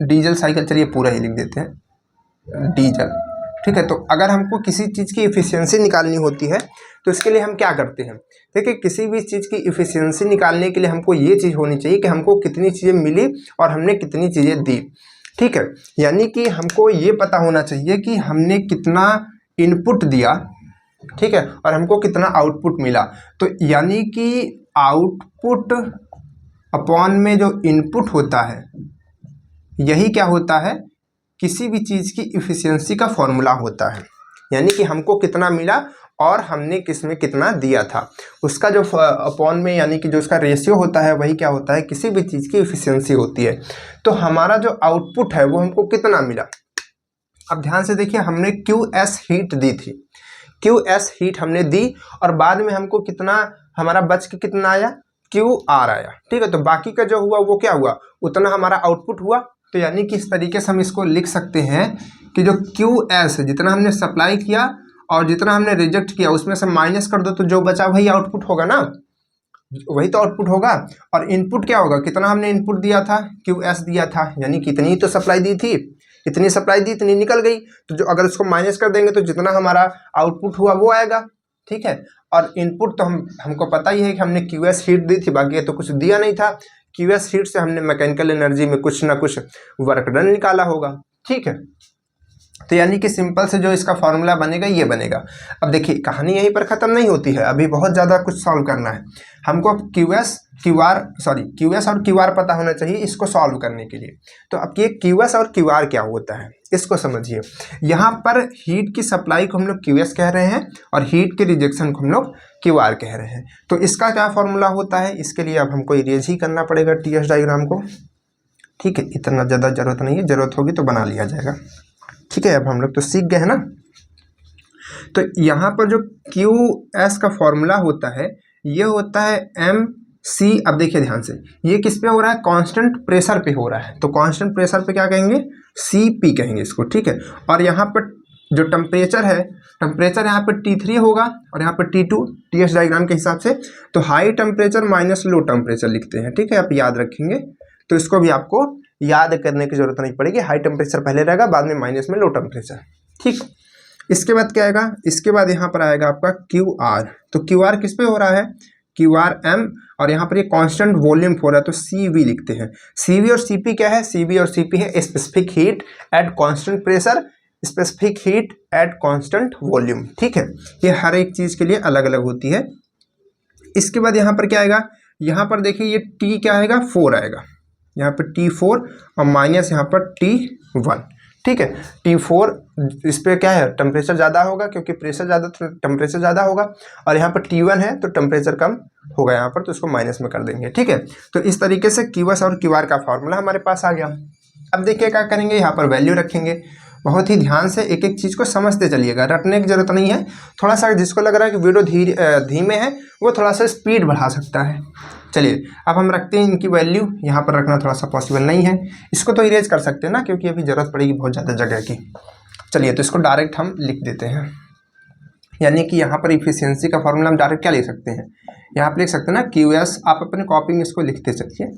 डीजल साइकिल, चलिए पूरा ही लिख देते हैं, डीजल। ठीक है, तो अगर हमको किसी चीज़ की इफ़िशियंसी निकालनी होती है तो इसके लिए हम क्या करते हैं, देखिए किसी भी चीज़ की इफ़िशियंसी निकालने के लिए हमको ये चीज़ होनी चाहिए कि हमको कितनी चीज़ें मिली और हमने कितनी चीज़ें दी। ठीक है, यानी कि हमको ये पता होना चाहिए कि हमने कितना इनपुट दिया, ठीक है, और हमको कितना आउटपुट मिला। तो यानी कि आउटपुट अपॉन में जो इनपुट होता है, यही क्या होता है, किसी भी चीज़ की इफ़िशियंसी का फॉर्मूला होता है। यानी कि हमको कितना मिला और हमने किसमें कितना दिया था, उसका जो अपॉन में यानी कि जो उसका रेशियो होता है वही क्या होता है, किसी भी चीज़ की एफिशिएंसी होती है। तो हमारा जो आउटपुट है वो हमको कितना मिला। अब ध्यान से देखिए, हमने QS हीट दी थी, QS हीट हमने दी और बाद में हमको कितना हमारा बच के कितना आया, QR आया। ठीक है, तो बाकी का जो हुआ वो क्या हुआ, उतना हमारा आउटपुट हुआ। तो यानी कि इस तरीके से हम इसको लिख सकते हैं कि जो QS जितना हमने सप्लाई किया और जितना हमने रिजेक्ट किया उसमें से माइनस कर दो तो जो बचा वही आउटपुट होगा ना, वही तो आउटपुट होगा। और इनपुट क्या होगा, कितना हमने इनपुट दिया था, QS दिया था, यानी कितनी तो सप्लाई दी थी, इतनी सप्लाई दी इतनी निकल गई। तो जो अगर उसको माइनस कर देंगे तो जितना हमारा आउटपुट हुआ वो आएगा। ठीक है, और इनपुट तो हमको पता ही है कि हमने QS हीट दी थी, बाकी तो कुछ दिया नहीं था। QS हीट से हमने मैकेनिकल एनर्जी में कुछ ना कुछ वर्क डन निकाला होगा। ठीक है, तो यानी कि सिंपल से जो इसका फॉर्मूला बनेगा ये बनेगा। अब देखिए कहानी यहीं पर ख़त्म नहीं होती है, अभी बहुत ज़्यादा कुछ सॉल्व करना है हमको। QS और QR पता होना चाहिए इसको सॉल्व करने के लिए। तो अब ये QS और QR क्या होता है इसको समझिए। यहाँ पर हीट की सप्लाई को हम लोग QS कह रहे हैं और हीट के रिजेक्शन को हम लोग QR कह रहे हैं। तो इसका क्या फॉर्मूला होता है, इसके लिए अब हमको इरेज ही करना पड़ेगा TS डायग्राम को। ठीक है, इतना ज़्यादा ज़रूरत नहीं है, ज़रूरत होगी तो बना लिया जाएगा। ठीक है, अब हम लोग तो सीख गए हैं ना। तो यहाँ पर जो QS का फॉर्मूला होता है ये होता है MC। अब देखिए ध्यान से, ये किस पे हो रहा है, कांस्टेंट प्रेशर पे हो रहा है। तो कांस्टेंट प्रेशर पे क्या कहेंगे, CP कहेंगे इसको। ठीक है, और यहाँ पर जो टेम्परेचर है, टेम्परेचर यहाँ पर T3 होगा और यहाँ पर T2 TS डायग्राम के हिसाब से। तो high temperature minus low temperature लिखते हैं। ठीक है, आप याद रखेंगे, तो इसको भी आपको याद करने की जरूरत नहीं पड़ेगी। हाई टेम्परेचर पहले रहेगा, बाद में माइनस में लो टेम्परेचर। ठीक, इसके बाद क्या आएगा, इसके बाद यहाँ पर आएगा आपका QR। तो QR किस पे हो रहा है, QRM, और यहाँ पर ये कांस्टेंट वॉल्यूम हो रहा है तो CV लिखते हैं। CV और CP क्या है, CV और CP है specific heat at constant pressure, specific heat at constant volume. ठीक है, ये हर एक चीज़ के लिए अलग अलग होती है। इसके बाद यहाँ पर क्या आएगा, यहाँ पर देखिए ये T क्या आएगा, 4 आएगा, यहाँ पर T4 और माइनस यहाँ पर T1। ठीक है, T4 इस पर क्या है, टेम्परेचर ज़्यादा होगा क्योंकि प्रेशर ज़्यादा तो टेम्परेचर ज़्यादा होगा, और यहाँ पर T1 है तो टेम्परेचर कम होगा यहाँ पर, तो इसको माइनस में कर देंगे। ठीक है, तो इस तरीके से QS और QR का फॉर्मूला हमारे पास आ गया। अब देखिए क्या करेंगे, यहाँ पर वैल्यू रखेंगे। बहुत ही ध्यान से एक एक चीज़ को समझते चलिएगा, रटने की जरूरत नहीं है। थोड़ा सा जिसको लग रहा है कि वीडियो धीमे है वो थोड़ा सा स्पीड बढ़ा सकता है। चलिए अब हम रखते हैं इनकी वैल्यू, यहाँ पर रखना थोड़ा सा पॉसिबल नहीं है, इसको तो इरेज कर सकते हैं ना क्योंकि अभी ज़रूरत पड़ेगी बहुत ज़्यादा जगह की। चलिए तो इसको डायरेक्ट हम लिख देते हैं, यानी कि यहाँ पर इफिशियंसी का फॉर्मूला हम डायरेक्ट क्या लिख सकते हैं, यहाँ पर लिख सकते हैं ना QS। आप अपने कॉपी में इसको लिखते चलिए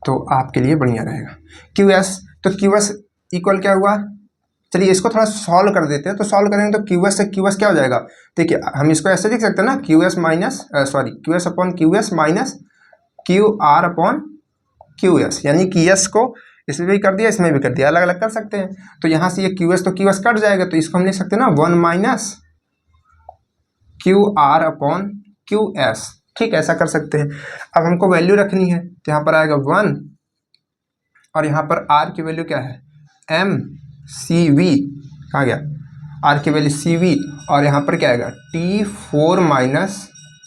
तो आपके लिए बढ़िया रहेगा। QS, तो QS इक्वल क्या हुआ, चलिए इसको थोड़ा सॉल्व कर देते हैं। तो सॉल्व करेंगे तो QS से QS क्या हो जाएगा, देखिए हम इसको ऐसे लिख सकते हैं ना, QS upon QS minus QR upon QS, यानी कि S को इसमें भी कर दिया इसमें भी कर दिया, अलग अलग कर सकते हैं। तो यहाँ से ये QS तो QS कट जाएगा, तो इसको हम लिख सकते हैं ना 1 माइनस QR अपॉन QS। ठीक, ऐसा कर सकते हैं। अब हमको वैल्यू रखनी है तो यहाँ पर आएगा 1 और यहाँ पर R की वैल्यू क्या है, MCV, कहाँ गया R की वैल्यू CV, और यहाँ पर क्या आएगा T4 माइनस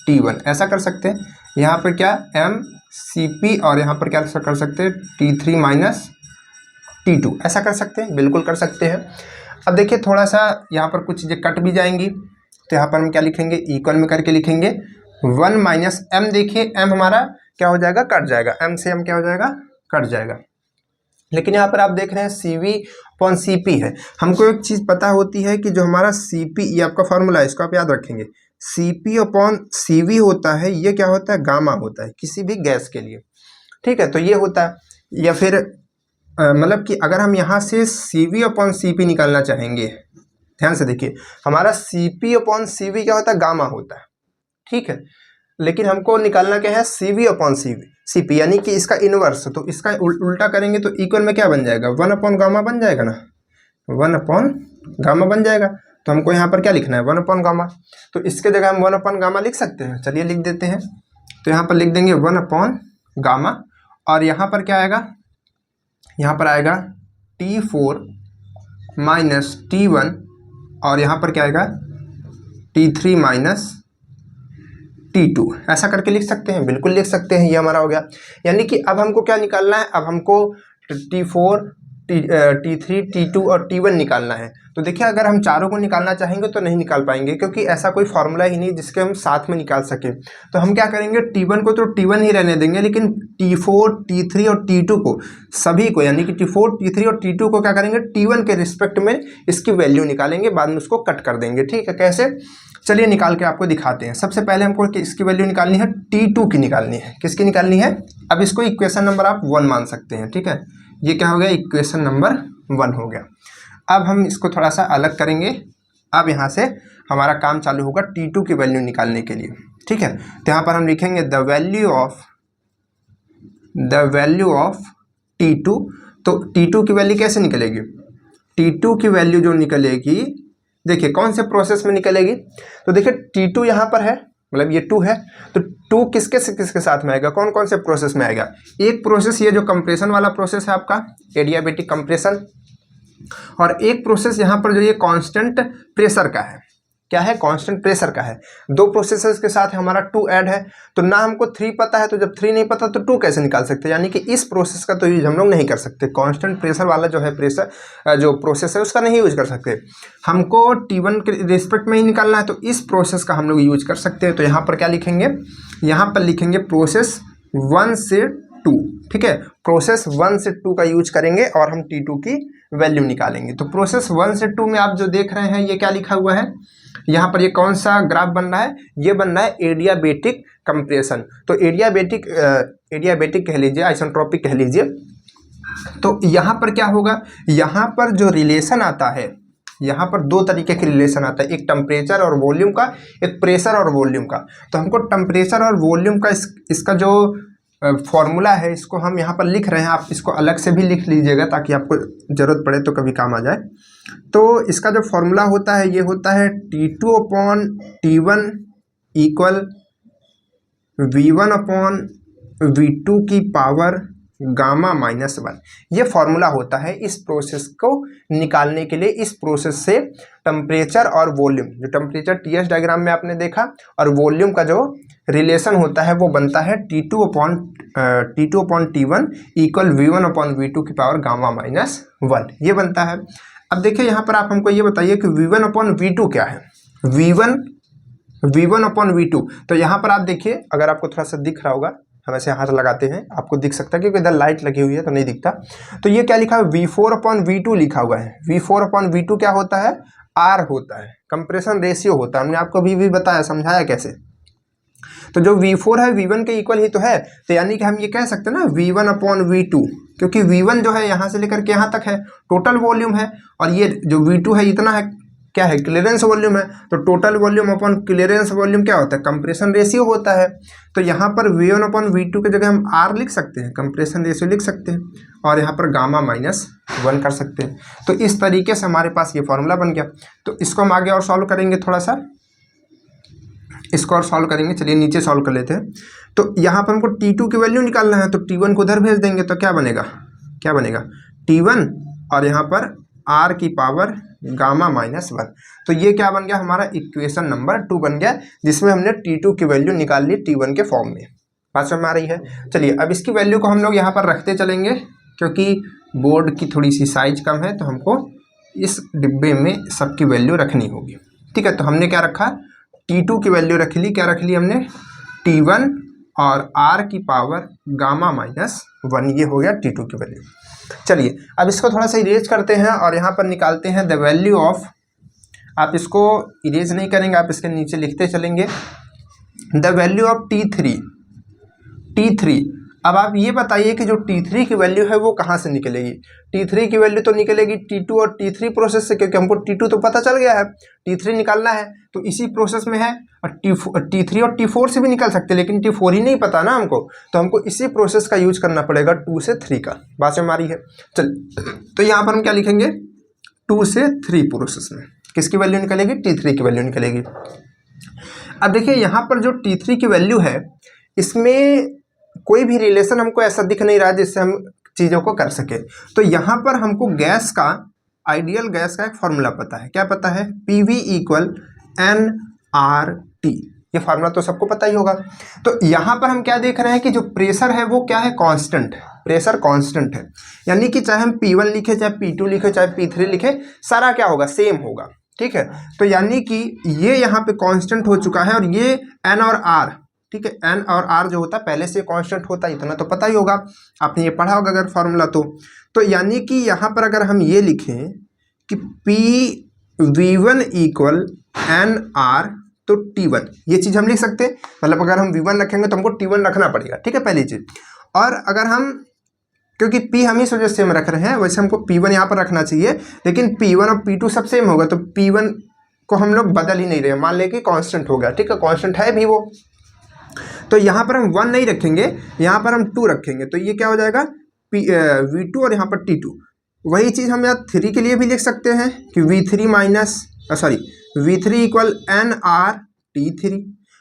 T1, ऐसा कर सकते हैं। यहाँ पर क्या MCP और यहाँ पर क्या कर सकते हैं T3 माइनस T2, ऐसा कर सकते हैं, बिल्कुल कर सकते हैं। अब देखिए थोड़ा सा यहाँ पर कुछ चीज़ें कट भी जाएंगी, तो यहाँ पर हम क्या लिखेंगे, इक्वल में करके लिखेंगे 1 माइनस M। देखिए M हमारा क्या हो जाएगा, कट जाएगा, M से M क्या हो जाएगा, कट जाएगा। लेकिन यहाँ पर आप देख रहे हैं CV अपॉन CP है। हमको एक चीज़ पता होती है कि जो हमारा CP, ये आपका फॉर्मूला है, इसको आप याद रखेंगे। CP अपॉन CV होता है, ये क्या होता है, गामा होता है किसी भी गैस के लिए। ठीक है, तो ये होता है, या फिर मतलब कि अगर हम यहाँ से CV अपॉन CP निकालना चाहेंगे, ध्यान से देखिए, हमारा CP अपॉन CV क्या होता है, गामा होता है। ठीक है, लेकिन हमको निकालना क्या है, CV अपॉन CP, यानी कि इसका इनवर्स। तो इसका उल्टा करेंगे तो इक्वल में क्या बन जाएगा, 1 अपॉन गामा बन जाएगा ना, 1 अपॉन गामा बन जाएगा। तो हमको यहाँ पर क्या लिखना है, 1 अपॉन गामा। तो इसके जगह हम 1 अपॉन गामा लिख सकते हैं, चलिए लिख देते हैं। तो यहाँ पर लिख देंगे 1 अपॉन गामा, और यहाँ पर क्या आएगा, यहाँ पर आएगा T4 माइनस T1, और यहाँ पर क्या आएगा T3 माइनस T2, ऐसा करके लिख सकते हैं, बिल्कुल लिख सकते हैं। ये हमारा हो गया। यानी कि अब हमको क्या निकालना है, अब हमको T4 T3 T2 और T1 निकालना है। तो देखिए अगर हम चारों को निकालना चाहेंगे तो नहीं निकाल पाएंगे, क्योंकि ऐसा कोई फॉर्मूला ही नहीं जिसके हम साथ में निकाल सकें। तो हम क्या करेंगे, T1 को तो T1 ही रहने देंगे, लेकिन T4 T3 और T2 को, सभी को, यानी कि T4 T3 और T2 को क्या करेंगे, T1 के रिस्पेक्ट में इसकी वैल्यू निकालेंगे, बाद में उसको कट कर देंगे। ठीक है, कैसे, चलिए निकाल के आपको दिखाते हैं। सबसे पहले हमको इसकी वैल्यू निकालनी है, T2 की निकालनी है। किसकी निकालनी है, अब इसको इक्वेशन नंबर आप 1 मान सकते हैं। ठीक है, ये क्या हो गया, इक्वेशन नंबर 1 हो गया। अब हम इसको थोड़ा सा अलग करेंगे। अब यहाँ से हमारा काम चालू होगा T2 की वैल्यू निकालने के लिए। ठीक है, तो यहाँ पर हम लिखेंगे द वैल्यू ऑफ T2। तो T2 की वैल्यू कैसे निकलेगी, T2 की वैल्यू जो निकलेगी, देखिए कौन से प्रोसेस में निकलेगी। तो देखिए T2 यहाँ पर है, मतलब ये 2 है, तो 2 किसके साथ में आएगा, कौन कौन से प्रोसेस में आएगा। एक प्रोसेस ये जो कंप्रेशन वाला प्रोसेस है आपका, एडियाबेटिक कंप्रेशन, और एक प्रोसेस यहाँ पर जो ये कांस्टेंट प्रेशर का है। क्या है, कांस्टेंट प्रेशर का है। दो प्रोसेसर्स के साथ हमारा 2 ऐड है। तो ना हमको 3 पता है, तो जब 3 नहीं पता तो 2 कैसे निकाल सकते हैं। यानी कि इस प्रोसेस का तो यूज हम लोग नहीं कर सकते, कांस्टेंट प्रेशर वाला जो है प्रेशर जो प्रोसेस है उसका नहीं यूज कर सकते। हमको T1 के रिस्पेक्ट में ही निकालना है, तो इस प्रोसेस का हम लोग यूज कर सकते हैं। तो यहाँ पर क्या लिखेंगे, यहाँ पर लिखेंगे प्रोसेस 1 से 2। ठीक है, प्रोसेस 1 से 2 का यूज करेंगे और हम T2 की वैल्यू निकालेंगे। तो प्रोसेस 1 से 2 में आप जो देख रहे हैं ये क्या लिखा हुआ है, यहाँ पर ये कौन सा ग्राफ बन रहा है, ये बन रहा है एडियाबेटिक कंप्रेशन। तो एडियाबेटिक कह लीजिए, आइसेंट्रोपिक कह लीजिए। तो यहाँ पर क्या होगा, यहाँ पर जो रिलेशन आता है, यहाँ पर 2 तरीके के रिलेशन आता है, एक टेम्परेचर और वॉल्यूम का, एक प्रेशर और वॉल्यूम का। तो हमको टेम्परेचर और वॉल्यूम का इसका जो फॉर्मूला है, इसको हम यहाँ पर लिख रहे हैं। आप इसको अलग से भी लिख लीजिएगा ताकि आपको ज़रूरत पड़े तो कभी काम आ जाए। तो इसका जो फॉर्मूला होता है, ये होता है T2/T1 इक्वल V1/V2 की पावर गामा -1। ये फॉर्मूला होता है इस प्रोसेस को निकालने के लिए। इस प्रोसेस से टेम्परेचर और वॉल्यूम, जो टेम्परेचर TS डायग्राम में आपने देखा, और वॉल्यूम का जो रिलेशन होता है वो बनता है T2/T1 इक्वल V1/V2 की पावर गामा -1, ये बनता है। अब देखिए यहाँ पर आप हमको ये बताइए कि V1/V2 क्या है। V1/V2, तो यहाँ पर आप देखिए, अगर आपको थोड़ा सा दिख रहा होगा, हम ऐसे हाथ लगाते हैं, आपको दिख सकता है क्योंकि इधर लाइट लगी हुई है तो नहीं दिखता। तो ये क्या लिखा है, V4/V2 लिखा हुआ है। V4/V2 क्या होता है, R होता है, कंप्रेशन रेशियो होता है। हमने आपको अभी भी बताया, समझाया कैसे। तो जो V4 है V1 के इक्वल ही तो है, तो यानी कि हम ये कह सकते हैं ना V1/V2, क्योंकि V1 जो है यहाँ से लेकर के यहाँ तक है, टोटल वॉल्यूम है, और ये जो V2 है इतना है, क्या है, क्लियरेंस वॉल्यूम है। तो total volume upon clearance volume क्या होता है, कंप्रेशन रेशियो होता है। तो यहाँ पर V1/V2 की जगह हम R लिख सकते हैं, कंप्रेशन रेशियो लिख सकते हैं, और यहाँ पर गामा -1 कर सकते हैं। तो इस तरीके से हमारे पास ये फॉर्मूला बन गया। तो इसको हम आगे और सॉल्व करेंगे, थोड़ा सा इसको और सॉल्व करेंगे। चलिए नीचे सॉल्व कर लेते हैं। तो यहाँ पर हमको T2 की वैल्यू निकालना है, तो T1 को उधर भेज देंगे, तो क्या बनेगा, T1, और यहाँ पर R की पावर गामा -1। तो ये क्या बन गया, हमारा इक्वेशन नंबर 2 बन गया, जिसमें हमने T2 की वैल्यू निकाल ली T1 के फॉर्म में। बात समझ में आ रही है। चलिए अब इसकी वैल्यू को हम लोग यहाँ पर रखते चलेंगे, क्योंकि बोर्ड की थोड़ी सी साइज कम है, तो हमको इस डिब्बे में सबकी वैल्यू रखनी होगी। ठीक है, तो हमने क्या रखा, T2 की वैल्यू रख ली, क्या रख ली हमने, T1 और R की पावर गामा -1, ये हो गया T2 की वैल्यू। चलिए अब इसको थोड़ा सा इरेज करते हैं और यहाँ पर निकालते हैं द वैल्यू ऑफ, आप इसको इरेज नहीं करेंगे, आप इसके नीचे लिखते चलेंगे, द वैल्यू ऑफ T3। अब आप ये बताइए कि जो T3 की वैल्यू है वो कहाँ से निकलेगी। T3 की वैल्यू तो निकलेगी T2 और T3 प्रोसेस से, क्योंकि हमको T2 तो पता चल गया है, T3 निकालना है तो इसी प्रोसेस में है। और T3 और T4 से भी निकल सकते हैं, लेकिन T4 ही नहीं पता ना हमको, तो हमको इसी प्रोसेस का यूज करना पड़ेगा 2 से 3 का। बात समझ में आ रही है। चल, तो यहाँ पर हम क्या लिखेंगे, 2 से 3 प्रोसेस में किसकी वैल्यू निकलेगी, T3 की वैल्यू निकलेगी। अब देखिए यहाँ पर जो T3 की वैल्यू है, इसमें कोई भी रिलेशन हमको ऐसा दिख नहीं रहा जिससे हम चीज़ों को कर सके। तो यहाँ पर हमको गैस का, आइडियल गैस का एक फॉर्मूला पता है। क्या पता है, PV = N आर टी। ये फार्मूला तो सबको पता ही होगा। तो यहाँ पर हम क्या देख रहे हैं कि जो प्रेशर है वो क्या है, कांस्टेंट है, प्रेशर कांस्टेंट है। यानी कि चाहे हम P1 लिखे, चाहे P2 लिखे, चाहे P3 लिखे, सारा क्या होगा, सेम होगा। ठीक है, तो यानी कि ये यहाँ पे कांस्टेंट हो चुका है, और ये N और R, ठीक है, N और R जो होता है पहले से कांस्टेंट होता है, इतना तो पता ही होगा, आपने ये पढ़ा होगा अगर फार्मूला तो यानी कि यहाँ पर अगर हम ये लिखें कि PV1 इक्वल NR तो T1, ये चीज़ हम लिख सकते हैं। मतलब अगर हम V1 रखेंगे तो हमको T1 रखना पड़ेगा, ठीक है, पहली चीज़। और अगर हम, क्योंकि P हम इस वजह से हम रख रहे हैं, वैसे हमको P1 यहाँ पर रखना चाहिए, लेकिन P1 और P2 सब सेम होगा, तो P1 को हम लोग बदल ही नहीं रहे, मान लें कि कांस्टेंट हो गया, ठीक है, कांस्टेंट है भी वो। तो यहाँ पर हम 1 नहीं रखेंगे, यहाँ पर हम 2 रखेंगे, तो ये क्या हो जाएगा, V2 और यहाँ पर T2। वही चीज़ हम यहाँ 3 के लिए भी लिख सकते हैं कि V3 इक्वल NR T3।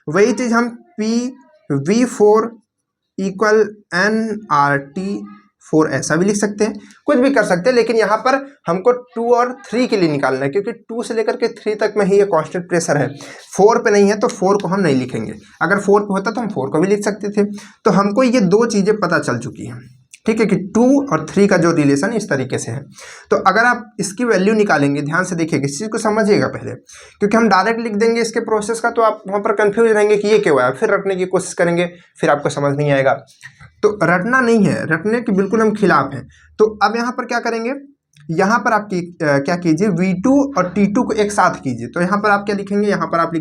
वही चीज़ हम PV4 इक्वल NR T4 ऐसा भी लिख सकते हैं, कुछ भी कर सकते हैं, लेकिन यहाँ पर हमको 2 और 3 के लिए निकालना है, क्योंकि 2 से लेकर के 3 तक में ही ये कांस्टेंट प्रेशर है, 4 पे नहीं है, तो 4 को हम नहीं लिखेंगे। अगर 4 पे होता तो हम 4 को भी लिख सकते थे। तो हमको ये 2 चीज़ें पता चल चुकी हैं, ठीक है, कि 2 और 3 का जो रिलेशन इस तरीके से है। तो अगर आप इसकी वैल्यू निकालेंगे, ध्यान से देखिएगा, इस चीज़ को समझिएगा पहले, क्योंकि हम डायरेक्ट लिख देंगे इसके प्रोसेस का तो आप वहाँ पर कंफ्यूज रहेंगे कि ये क्या हुआ है, फिर रटने की कोशिश करेंगे, फिर आपको समझ नहीं आएगा। तो रटना नहीं है, रटने के बिल्कुल हम खिलाफ हैं। तो अब यहाँ पर क्या करेंगे, यहाँ पर आप क्या कीजिए, V2 और T2 को एक साथ कीजिए। तो यहाँ पर आप क्या लिखेंगे, यहाँ पर आप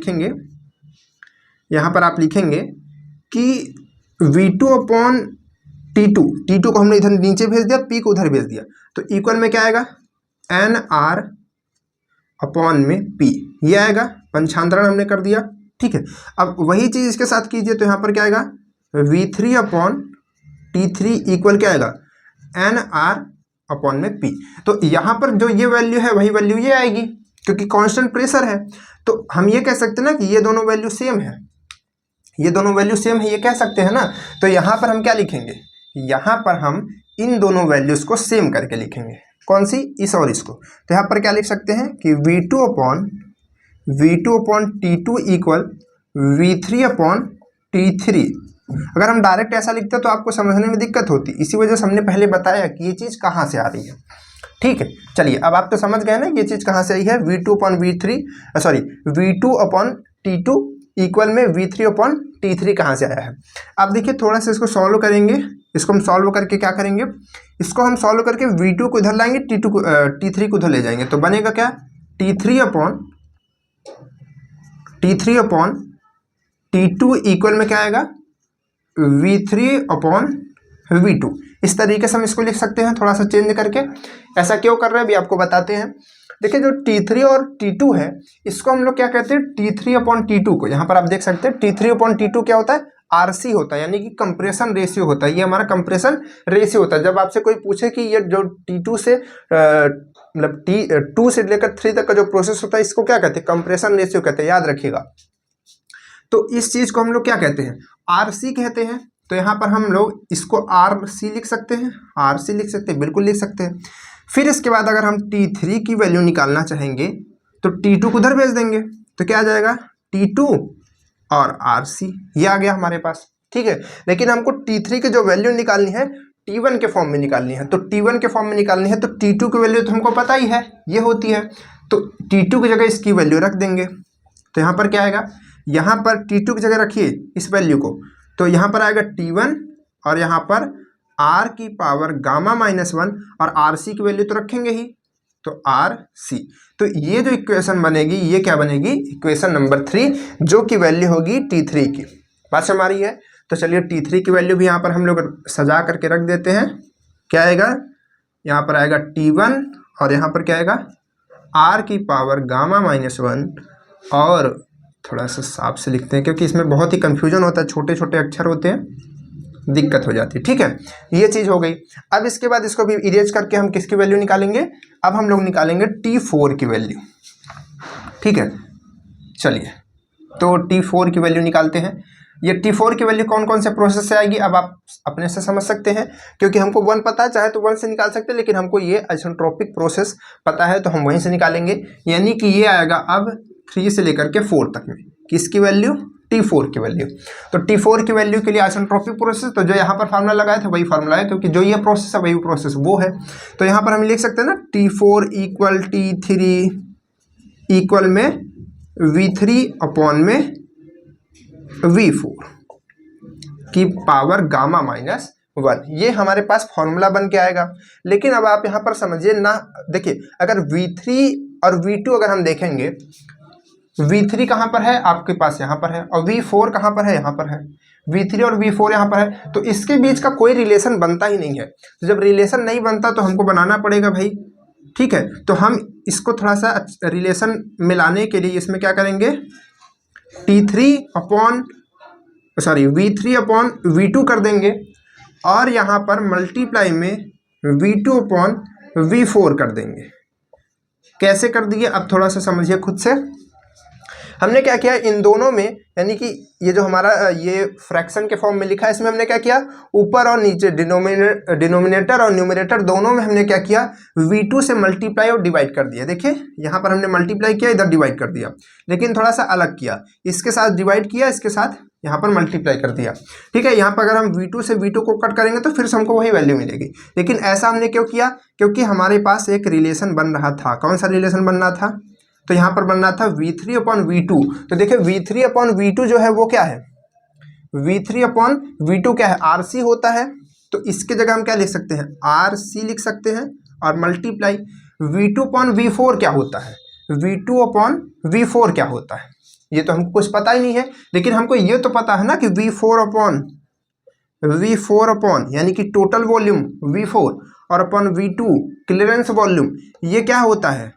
लिखेंगे कि V2 अपॉन T2 को हमने इधर नीचे भेज दिया, P को उधर भेज दिया, तो इक्वल में क्या आएगा, NR अपॉन में P, ये आएगा, पंचांतरण हमने कर दिया, ठीक है। अब वही चीज़ इसके साथ कीजिए, तो यहाँ पर क्या आएगा, V3 अपॉन T3 इक्वल क्या आएगा, NR अपॉन में P। तो यहाँ पर जो ये वैल्यू है वही वैल्यू ये आएगी, क्योंकि कांस्टेंट प्रेशर है। तो हम ये कह सकते हैं ना कि ये दोनों वैल्यू सेम है, ये दोनों वैल्यू सेम है, ये कह सकते हैं ना। तो यहाँ पर हम क्या लिखेंगे, यहाँ पर हम इन दोनों वैल्यूज़ को सेम करके लिखेंगे, कौन सी, इस और इसको। तो यहाँ पर क्या लिख सकते हैं कि V2 upon T2 equal V3 upon T3। अगर हम डायरेक्ट ऐसा लिखते तो आपको समझने में दिक्कत होती, इसी वजह से हमने पहले बताया कि ये चीज़ कहाँ से आ रही है, ठीक है। चलिए, अब आप तो समझ गए ना ये चीज़ कहाँ से आई है, V2 अपॉन T2 इक्वल में V3 अपॉन T3 कहाँ से आया है। अब देखिए, थोड़ा सा इसको सॉल्व करेंगे, इसको हम सॉल्व करके क्या करेंगे, इसको हम सॉल्व करके V2 को इधर लाएंगे, T3 को उधर ले जाएंगे, तो बनेगा क्या, T3 अपॉन T2 इक्वल में क्या आएगा, V3 अपॉन V2। इस तरीके से हम इसको लिख सकते हैं, थोड़ा सा चेंज करके। ऐसा क्यों कर रहे हैं अभी आपको बताते हैं। देखिए, जो T3 और T2 है, इसको हम लोग क्या कहते हैं, T3 अपॉन T2 को, यहाँ पर आप देख सकते हैं T3 अपॉन T2 क्या होता है, RC होता है, यानी कि कंप्रेशन रेशियो होता है। ये हमारा कंप्रेशन रेशियो होता है। जब आपसे कोई पूछे कि ये जो T2 से मतलब T2 से लेकर 3 तक का जो प्रोसेस होता है, इसको क्या कहते हैं, कंप्रेशन रेशियो कहते हैं, याद रखिएगा। तो इस चीज़ को हम लोग क्या कहते हैं, RC कहते हैं। तो यहाँ पर हम लोग इसको RC लिख सकते हैं, RC लिख सकते हैं, बिल्कुल लिख सकते हैं। फिर इसके बाद अगर हम T3 की वैल्यू निकालना चाहेंगे तो T2 को उधर भेज देंगे, तो क्या आ जाएगा, T2 और RC, ये आ गया हमारे पास, ठीक है। लेकिन हमको T3 की जो वैल्यू निकालनी है T1 के फॉर्म में निकालनी है, तो T1 के फॉर्म में निकालनी है तो T2 की वैल्यू तो हमको पता ही है, ये होती है। तो T2 की जगह इसकी वैल्यू रख देंगे, तो यहाँ पर क्या आएगा, यहाँ पर T2 की जगह रखिए इस वैल्यू को, तो यहाँ पर आएगा T1 और यहाँ पर R की पावर गामा -1 और RC की वैल्यू तो रखेंगे ही, तो RC। तो ये जो इक्वेशन बनेगी, ये क्या बनेगी, इक्वेशन नंबर 3, जो की वैल्यू होगी T3 की। बात समझ आ रही है। तो चलिए T3 की वैल्यू भी यहाँ पर हम लोग सजा करके रख देते हैं। क्या आएगा, यहाँ पर आएगा T1 और यहाँ पर क्या आएगा, R की पावर गामा -1, और थोड़ा सा साफ से लिखते हैं क्योंकि इसमें बहुत ही कन्फ्यूजन होता है, छोटे छोटे अक्षर होते हैं, दिक्कत हो जाती है, ठीक है। ये चीज़ हो गई। अब इसके बाद इसको भी इरेज करके हम किसकी वैल्यू निकालेंगे, अब हम लोग निकालेंगे T4 की वैल्यू, ठीक है। चलिए, तो T4 की वैल्यू निकालते हैं। ये T4 की वैल्यू कौन कौन से प्रोसेस से आएगी, अब आप अपने से समझ सकते हैं, क्योंकि हमको 1 पता है, चाहे तो 1 से निकाल सकते हैं, लेकिन हमको ये आइसेंट्रोपिक प्रोसेस पता है तो हम वहीं से निकालेंगे। यानी कि ये आएगा अब 3 से लेकर के 4 तक में। किसकी वैल्यू, T4 की वैल्यू। तो T4 की वैल्यू के लिए आइसेंट्रोपिक प्रोसेस, तो जो यहाँ पर फार्मूला लगाया था वही फार्मूला है, क्योंकि जो ये प्रोसेस है वही प्रोसेस वो है। तो यहाँ पर हम लिख सकते हैं ना T4 इक्वल T3 इक्वल में V3 अपॉन में V4 की पावर गामा माइनस 1, ये हमारे पास फॉर्मूला बन के आएगा। लेकिन अब आप यहाँ पर समझिए ना, देखिए अगर V3 और V2 अगर हम देखेंगे, V3 कहाँ पर है आपके पास, यहाँ पर है, और V4 कहाँ पर है, यहाँ पर है। V3 और V4 यहाँ पर है, तो इसके बीच का कोई रिलेशन बनता ही नहीं है। तो जब रिलेशन नहीं बनता तो हमको बनाना पड़ेगा भाई, ठीक है। तो हम इसको थोड़ा सा रिलेशन मिलाने के लिए इसमें क्या करेंगे, V3 अपॉन V2 कर देंगे, और यहाँ पर मल्टीप्लाई में V2 अपॉन V4 कर देंगे। कैसे कर दिए, अब थोड़ा सा समझिए खुद से। हमने क्या किया, इन दोनों में, यानी कि ये जो हमारा ये फ्रैक्शन के फॉर्म में लिखा है, इसमें हमने क्या किया, ऊपर और नीचे डिनोमिनेटर और न्यूमरेटर दोनों में हमने क्या किया, V2 से मल्टीप्लाई और डिवाइड कर दिया। देखिए यहाँ पर हमने मल्टीप्लाई किया, इधर डिवाइड कर दिया, लेकिन थोड़ा सा अलग किया, इसके साथ डिवाइड किया, इसके साथ यहाँ पर मल्टीप्लाई कर दिया, ठीक है। यहाँ पर अगर हम V2 से V2 को कट करेंगे तो फिर से हमको वही वैल्यू मिलेगी। लेकिन ऐसा हमने क्यों किया, क्योंकि हमारे पास एक रिलेशन बन रहा था। कौन सा रिलेशन बन रहा था, तो यहाँ पर बनना था V3 अपॉन V2। तो देखिए V3 अपॉन V2 जो है वो क्या है, V3 अपॉन V2 क्या है, RC होता है। तो इसके जगह हम क्या लिख सकते हैं, RC लिख सकते हैं, और मल्टीप्लाई V2 अपॉन V4 क्या होता है, V2 अपॉन V4 क्या होता है, ये तो हमको कुछ पता ही नहीं है। लेकिन हमको ये तो पता है ना कि V4 अपॉन यानी कि टोटल वॉल्यूम V4 और अपॉन V2 क्लियरेंस वॉल्यूम, ये क्या होता है,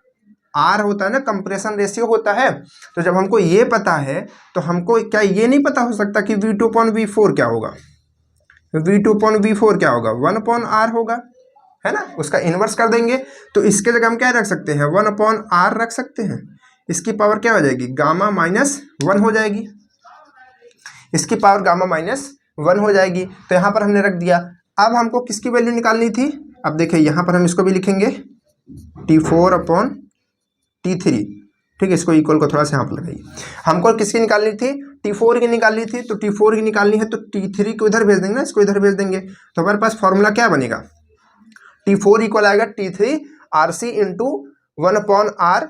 R होता है ना, कंप्रेशन रेशियो होता है। तो जब हमको ये पता है तो हमको क्या ये नहीं पता हो सकता कि V2 अपॉन V4 क्या होगा, V2 अपॉन V4 क्या होगा, 1 अपॉन R होगा, है ना। उसका इन्वर्स कर देंगे, तो इसके जगह हम क्या रख सकते हैं, 1 अपॉन R रख सकते हैं। इसकी पावर क्या हो जाएगी, गामा माइनस 1 हो जाएगी, इसकी पावर गामा माइनस 1 हो जाएगी। तो यहाँ पर हमने रख दिया। अब हमको किसकी वैल्यू निकालनी थी, अब देखिए यहाँ पर हम इसको भी लिखेंगे T4 अपॉन T3, ठीक है। इसको इक्वल को थोड़ा सा यहाँ पर लगाइए। हमको किसकी निकालनी थी, T4 की निकालनी थी। तो T4 की निकालनी है तो T3 को इधर भेज देंगे ना, इसको इधर भेज देंगे। तो हमारे पास फॉर्मूला क्या बनेगा, T4 इक्वल आएगा T3 RC into 1 upon R,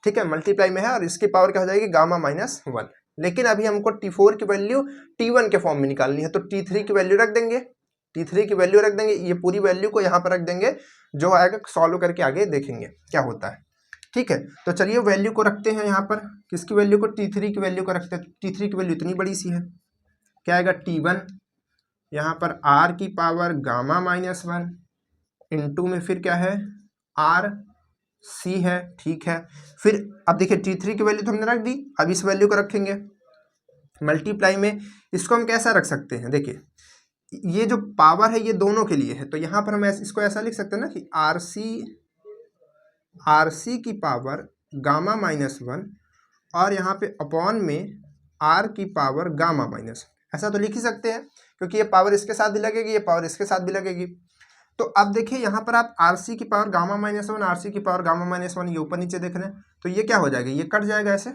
ठीक है, मल्टीप्लाई में है, और इसकी पावर क्या हो जाएगी, गामा माइनस 1। लेकिन अभी हमको T4 की वैल्यू T1 के फॉर्म में निकालनी है, तो T3 की वैल्यू रख देंगे, T3 की वैल्यू रख देंगे, ये पूरी वैल्यू को यहाँ पर रख देंगे, जो आएगा सॉल्व करके आगे देखेंगे क्या होता है, ठीक है। तो चलिए वैल्यू को रखते हैं यहाँ पर, किसकी वैल्यू को, T3 की वैल्यू को रखते हैं। T3 की वैल्यू इतनी बड़ी सी है, क्या आएगा, T1 यहाँ पर R की पावर गामा माइनस 1 इंटू में फिर क्या है, RC है, ठीक है। फिर अब देखिए T3 की वैल्यू तो हमने रख दी, अब इस वैल्यू को रखेंगे मल्टीप्लाई में। इसको हम कैसा रख सकते हैं, देखिए ये जो पावर है ये दोनों के लिए है, तो यहाँ पर हम इसको ऐसा लिख सकते हैं ना कि RC की पावर गामा माइनस 1, और यहाँ पे अपॉन में R की पावर गामा माइनस, ऐसा तो लिख ही सकते हैं, क्योंकि ये पावर इसके साथ भी लगेगी, ये पावर इसके साथ भी लगेगी। तो अब देखिए यहाँ पर आप RC की पावर गामा माइनस 1, RC की पावर गामा माइनस 1, ये ऊपर नीचे देख रहे हैं, तो ये क्या हो जाएगा, ये कट जाएगा ऐसे,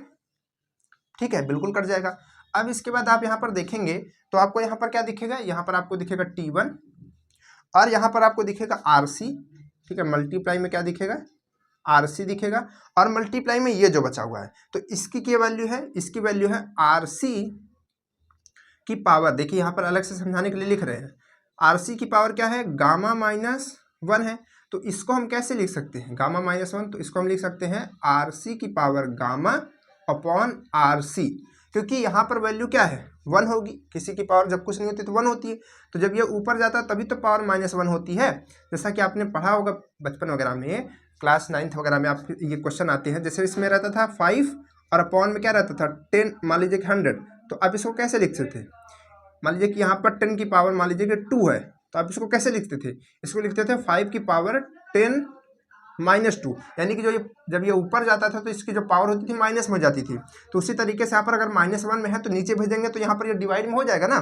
ठीक है, बिल्कुल कट जाएगा। अब इसके बाद आप यहाँ पर देखेंगे तो आपको यहाँ पर क्या दिखेगा, यहाँ पर आपको दिखेगा T1, और यहाँ पर आपको दिखेगा RC, ठीक है। मल्टीप्लाई में क्या दिखेगा, RC दिखेगा, और मल्टीप्लाई में ये जो बचा हुआ है, तो इसकी क्या वैल्यू है, इसकी वैल्यू है RC की पावर, देखिए यहाँ पर अलग से समझाने के लिए लिख रहे हैं, RC की पावर क्या है, गामा माइनस 1 है। तो इसको हम कैसे लिख सकते हैं, गामा माइनस 1, तो इसको हम लिख सकते हैं RC की पावर गामा अपॉन RC, क्योंकि यहाँ पर वैल्यू क्या है, 1 होगी। किसी की पावर जब कुछ नहीं होती तो 1 होती है, तो जब ये ऊपर जाता है तभी तो पावर माइनस 1 होती है। जैसा कि आपने पढ़ा होगा बचपन वगैरह में, क्लास 9th वगैरह में आप ये क्वेश्चन आते हैं, जैसे इसमें रहता था 5 और अपॉन में क्या रहता था 10, मान लीजिए कि 100, तो आप इसको कैसे लिख सकते थे, मान लीजिए कि यहाँ पर 10 की पावर मान लीजिए कि 2 है, तो आप इसको कैसे लिखते थे, इसको लिखते थे 5 की पावर 10 माइनस 2, यानी कि जो ये जब ये ऊपर जाता था तो इसकी जो पावर होती थी माइनस में हो जाती थी। तो उसी तरीके से यहाँ पर अगर -1 में है तो नीचे भेजेंगे तो यहाँ पर ये डिवाइड में हो जाएगा ना।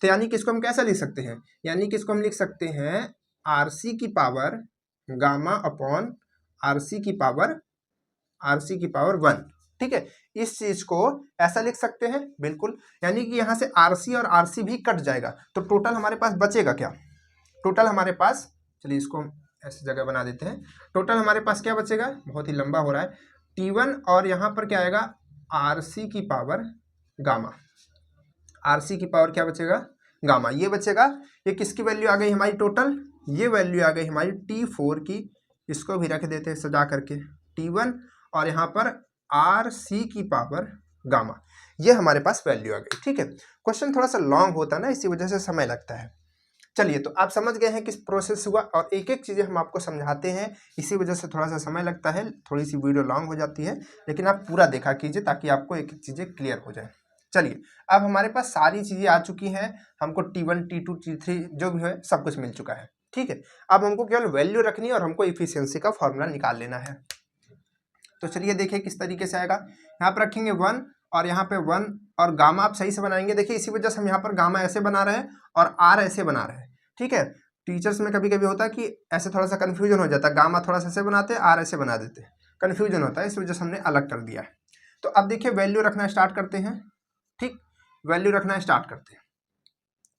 तो यानी कि इसको हम कैसा लिख सकते हैं, यानी कि इसको हम लिख सकते हैं RC की पावर गामा अपॉन RC की पावर 1, ठीक है, इस चीज को ऐसा लिख सकते हैं बिल्कुल, यानी कि यहाँ से आरसी और आरसी भी कट जाएगा, तो टोटल हमारे पास बचेगा क्या, टोटल हमारे पास, चलिए इसको ऐसी जगह बना देते हैं, टोटल हमारे पास क्या बचेगा, बहुत ही लंबा हो रहा है, T1 और यहाँ पर क्या आएगा आरसी की पावर गामा, आरसी की पावर क्या बचेगा गामा, ये बचेगा। ये किसकी वैल्यू आ गई हमारी टोटल, ये वैल्यू आ गई हमारी T4 की, इसको भी रख देते हैं सजा करके T1 और यहाँ पर आरसी की पावर गामा, ये हमारे पास वैल्यू आ गई। ठीक है, क्वेश्चन थोड़ा सा लॉन्ग होता है ना, इसी वजह से समय लगता है। चलिए, तो आप समझ गए हैं किस प्रोसेस हुआ, और एक एक चीज़ें हम आपको समझाते हैं, इसी वजह से थोड़ा सा समय लगता है, थोड़ी सी वीडियो लॉन्ग हो जाती है, लेकिन आप पूरा देखा कीजिए ताकि आपको एक एक चीज़ें क्लियर हो जाए। चलिए, अब हमारे पास सारी चीज़ें आ चुकी हैं, हमको T1 T2 T3 जो भी है सब कुछ मिल चुका है। ठीक है, अब हमको केवल वैल्यू रखनी है और हमको इफिशियंसी का फॉर्मूला निकाल लेना है। तो चलिए देखिए किस तरीके से आएगा, यहाँ पर रखेंगे 1 और यहाँ पे 1 और गामा आप सही से बनाएंगे। देखिए इसी वजह से हम यहाँ पर गामा ऐसे बना रहे हैं और आर ऐसे बना रहे हैं। ठीक है, टीचर्स में कभी कभी होता है कि ऐसे थोड़ा सा कन्फ्यूजन हो जाता है, गामा थोड़ा सा ऐसे बनाते हैं, आर ऐसे बना देते हैं, कन्फ्यूजन होता है, इस वजह से हमने अलग कर दिया है। तो अब देखिए वैल्यू रखना स्टार्ट करते हैं। ठीक, वैल्यू रखना स्टार्ट करते हैं।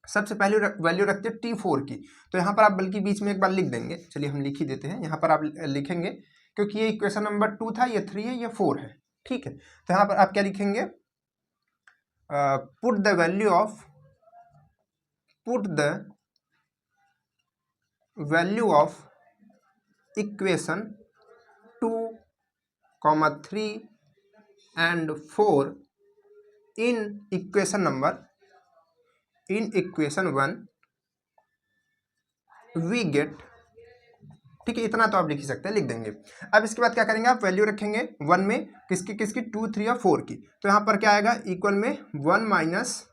सबसे पहले वैल्यू रखते हैं T4 की, तो यहाँ पर आप बल्कि बीच में एक बार लिख देंगे, चलिए हम लिख ही देते हैं, यहाँ पर आप लिखेंगे क्योंकि ये इक्वेशन नंबर 2 था, ये 3 है, ये 4 है। ठीक है, तो यहाँ पर आप क्या लिखेंगे, put the value of equation 2, 3 and 4 in equation 1 we get. ठीक है, इतना तो आप लिख ही सकते हैं, लिख देंगे। अब इसके बाद क्या करेंगे, आप वैल्यू रखेंगे 1 में किसकी 2, 3 और 4 की, तो यहाँ पर क्या आएगा इक्वल में 1 माइनस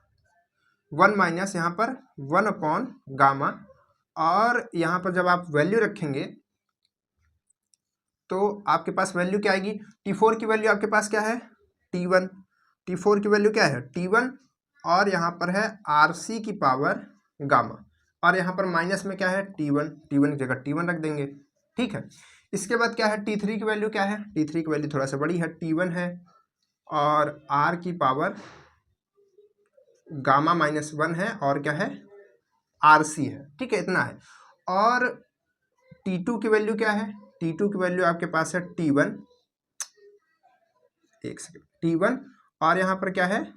यहाँ पर 1 अपॉन गामा, और यहाँ पर जब आप वैल्यू रखेंगे तो आपके पास वैल्यू क्या आएगी, T4 की वैल्यू आपके पास क्या है T1, T4 की वैल्यू क्या है T1, और यहाँ पर है आरसी की पावर गामा, और यहाँ पर माइनस में क्या है T1 की जगह T1 रख देंगे। ठीक है, इसके बाद क्या है T3 की वैल्यू क्या है, T3 की वैल्यू थोड़ा सा बड़ी है, T1 है और आर की पावर गामा -1 है, और क्या है आरसी है। ठीक है, इतना है। और T2 की वैल्यू क्या है, T2 की वैल्यू आपके पास है T1, एक सेकेंड, T1, और यहाँ पर क्या है,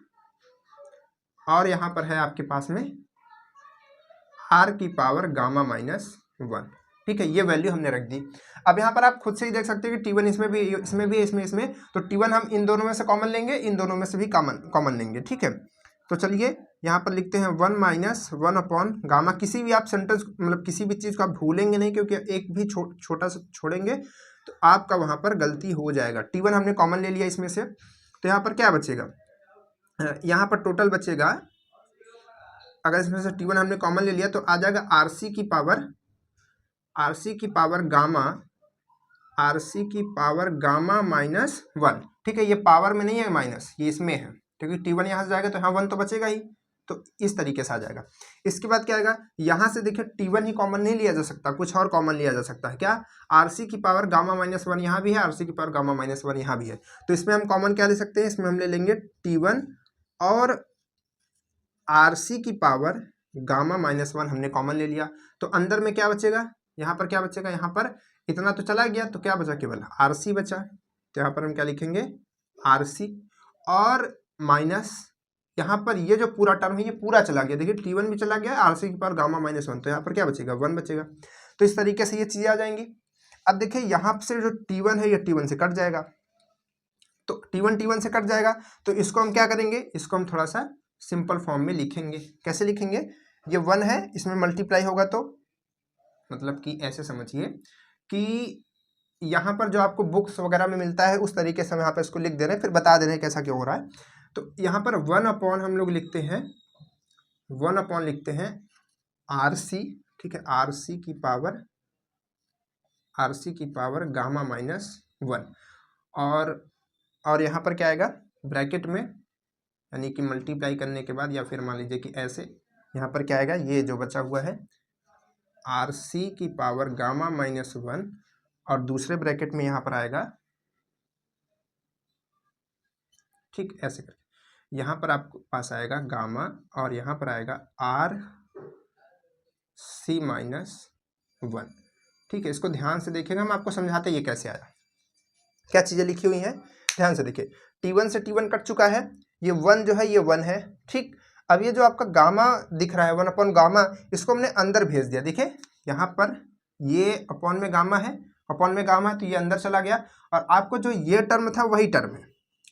और यहाँ पर है आपके पास में आर की पावर गामा -1। ठीक है, ये वैल्यू हमने रख दी। अब यहाँ पर आप खुद से ही देख सकते हैं कि T1 इसमें भी, इसमें, तो T1 हम इन दोनों में से कॉमन लेंगे, इन दोनों में से भी कॉमन लेंगे। ठीक है, तो चलिए यहाँ पर लिखते हैं 1 - 1 अपॉन गामा। किसी भी आप सेंटेंस मतलब किसी भी चीज़ को आप भूलेंगे नहीं, क्योंकि एक भी छोटा सा छोड़ेंगे तो आपका वहाँ पर गलती हो जाएगा। T1 हमने कॉमन ले लिया इसमें से, तो यहाँ पर क्या बचेगा, यहाँ पर टोटल बचेगा, अगर इसमें से T1 हमने कॉमन ले लिया तो आ जाएगा आरसी की पावर गामा -1। ठीक है, ये पावर में नहीं है माइनस, ये इसमें है, क्योंकि T1 यहाँ से जाएगा तो यहाँ 1 तो बचेगा ही, तो इस तरीके से आ जाएगा। इसके बाद क्या आएगा, यहाँ से देखिए T1 ही कॉमन नहीं लिया जा सकता, कुछ और कॉमन लिया जा सकता है। क्या, आरसी की पावर गामा -1 यहाँ भी है, आरसी की पावर गामा -1 यहाँ भी है, तो इसमें हम कॉमन क्या ले सकते हैं, इसमें हम ले लेंगे T1 और आरसी की पावर गामा -1 हमने कॉमन ले लिया, तो अंदर में क्या बचेगा, यहाँ पर क्या बचेगा, यहाँ पर इतना तो चला गया, तो क्या बचा, केवल आरसी बचा, तो यहाँ पर हम क्या लिखेंगे आरसी, और माइनस यहाँ पर ये जो पूरा टर्म है ये पूरा चला गया, देखिए T1 भी चला गया, आरसी की पावर गामा -1, तो यहाँ पर क्या बचेगा 1 बचेगा। तो इस तरीके से ये चीज़ें आ जाएंगी। अब देखिए यहाँ से जो T1 है ये T1 से कट जाएगा, तो T1 से कट जाएगा, तो इसको हम क्या करेंगे, इसको हम थोड़ा सा सिंपल फॉर्म में लिखेंगे। कैसे लिखेंगे, ये 1 है, इसमें मल्टीप्लाई होगा, तो मतलब कि ऐसे समझिए कि यहाँ पर जो आपको बुक्स वगैरह में मिलता है उस तरीके से हम यहाँ पर इसको लिख दे रहे हैं, फिर बता दे रहे हैं कैसा क्यों हो रहा है। तो यहाँ पर 1 अपॉन हम लोग लिखते हैं, 1 अपॉन लिखते हैं आरसी। ठीक है, आरसी की पावर गामा -1, और यहाँ पर क्या आएगा ब्रैकेट में, यानी कि मल्टीप्लाई करने के बाद, या फिर मान लीजिए कि ऐसे, यहाँ पर क्या आएगा, ये जो बचा हुआ है आरसी की पावर गामा -1, और दूसरे ब्रैकेट में यहाँ पर आएगा ठीक, ऐसे करके यहाँ पर आपको पास आएगा गामा और यहाँ पर आएगा आर सी माइनस 1। ठीक है, इसको ध्यान से देखिएगा, हम आपको समझाते ये कैसे आया, क्या चीज़ें लिखी हुई हैं ध्यान से देखिए। T1 से T1 कट चुका है, ये 1 जो है ये 1 है। ठीक, अब ये जो आपका गामा दिख रहा है 1 अपॉन गामा, इसको हमने अंदर भेज दिया। देखिए यहाँ पर ये अपॉन में गामा है, अपॉन में गामा है तो ये अंदर चला गया, और आपको जो ये टर्म था वही टर्म है,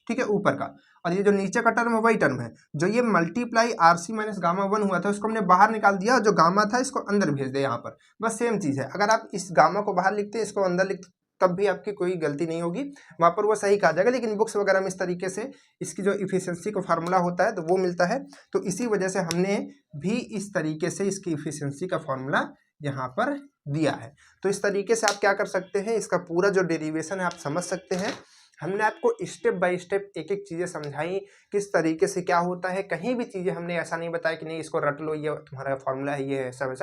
ठीक है, ऊपर का, और ये जो नीचे का टर्म है वही टर्म है। जो ये multiply R C minus gamma 1 हुआ था उसको हमने बाहर निकाल दिया, और जो गामा था इसको अंदर भेज दिया यहाँ पर, बस सेम चीज़ है। अगर आप इस गामा को बाहर लिखते हैं, इसको अंदर लिखते, तब भी आपकी कोई गलती नहीं होगी, वहाँ पर वो सही कहा जाएगा। लेकिन बुक्स वगैरह में इस तरीके से इसकी जो इफिशियंसी का फार्मूला होता है तो वो मिलता है, तो इसी वजह से हमने भी इस तरीके से इसकी इफिशियंसी का फार्मूला यहाँ पर दिया है। तो इस तरीके से आप क्या कर सकते हैं, इसका पूरा जो डेरिवेशन है आप समझ सकते हैं। हमने आपको स्टेप बाय स्टेप एक एक चीज़ें समझाई, किस तरीके से क्या होता है। कहीं भी चीज़ें हमने ऐसा नहीं बताया कि नहीं इसको रट लो, ये तुम्हारा फार्मूला है, ये है, सब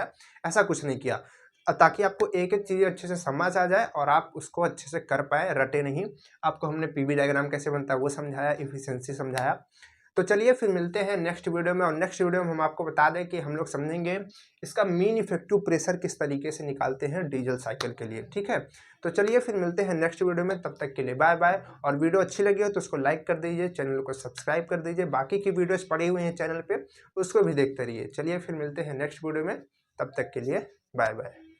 ऐसा कुछ नहीं किया, ताकि आपको एक एक चीज़ अच्छे से समझ आ जाए और आप उसको अच्छे से कर पाए, रटे नहीं। आपको हमने पीवी डायग्राम कैसे बनता है वो समझाया, इफिशियंसी समझाया। तो चलिए फिर मिलते हैं नेक्स्ट वीडियो में, और नेक्स्ट वीडियो में हम आपको बता दें कि हम लोग समझेंगे इसका मीन इफेक्टिव प्रेशर किस तरीके से निकालते हैं डीजल साइकिल के लिए। ठीक है, तो चलिए फिर मिलते हैं नेक्स्ट वीडियो में, तब तक के लिए बाय बाय। और वीडियो अच्छी लगी हो तो उसको लाइक कर दीजिए, चैनल को सब्सक्राइब कर दीजिए, बाकी की वीडियोस पड़ी हुई हैं चैनल पे, उसको भी देखते रहिए। चलिए फिर मिलते हैं नेक्स्ट वीडियो में, तब तक के लिए बाय बाय।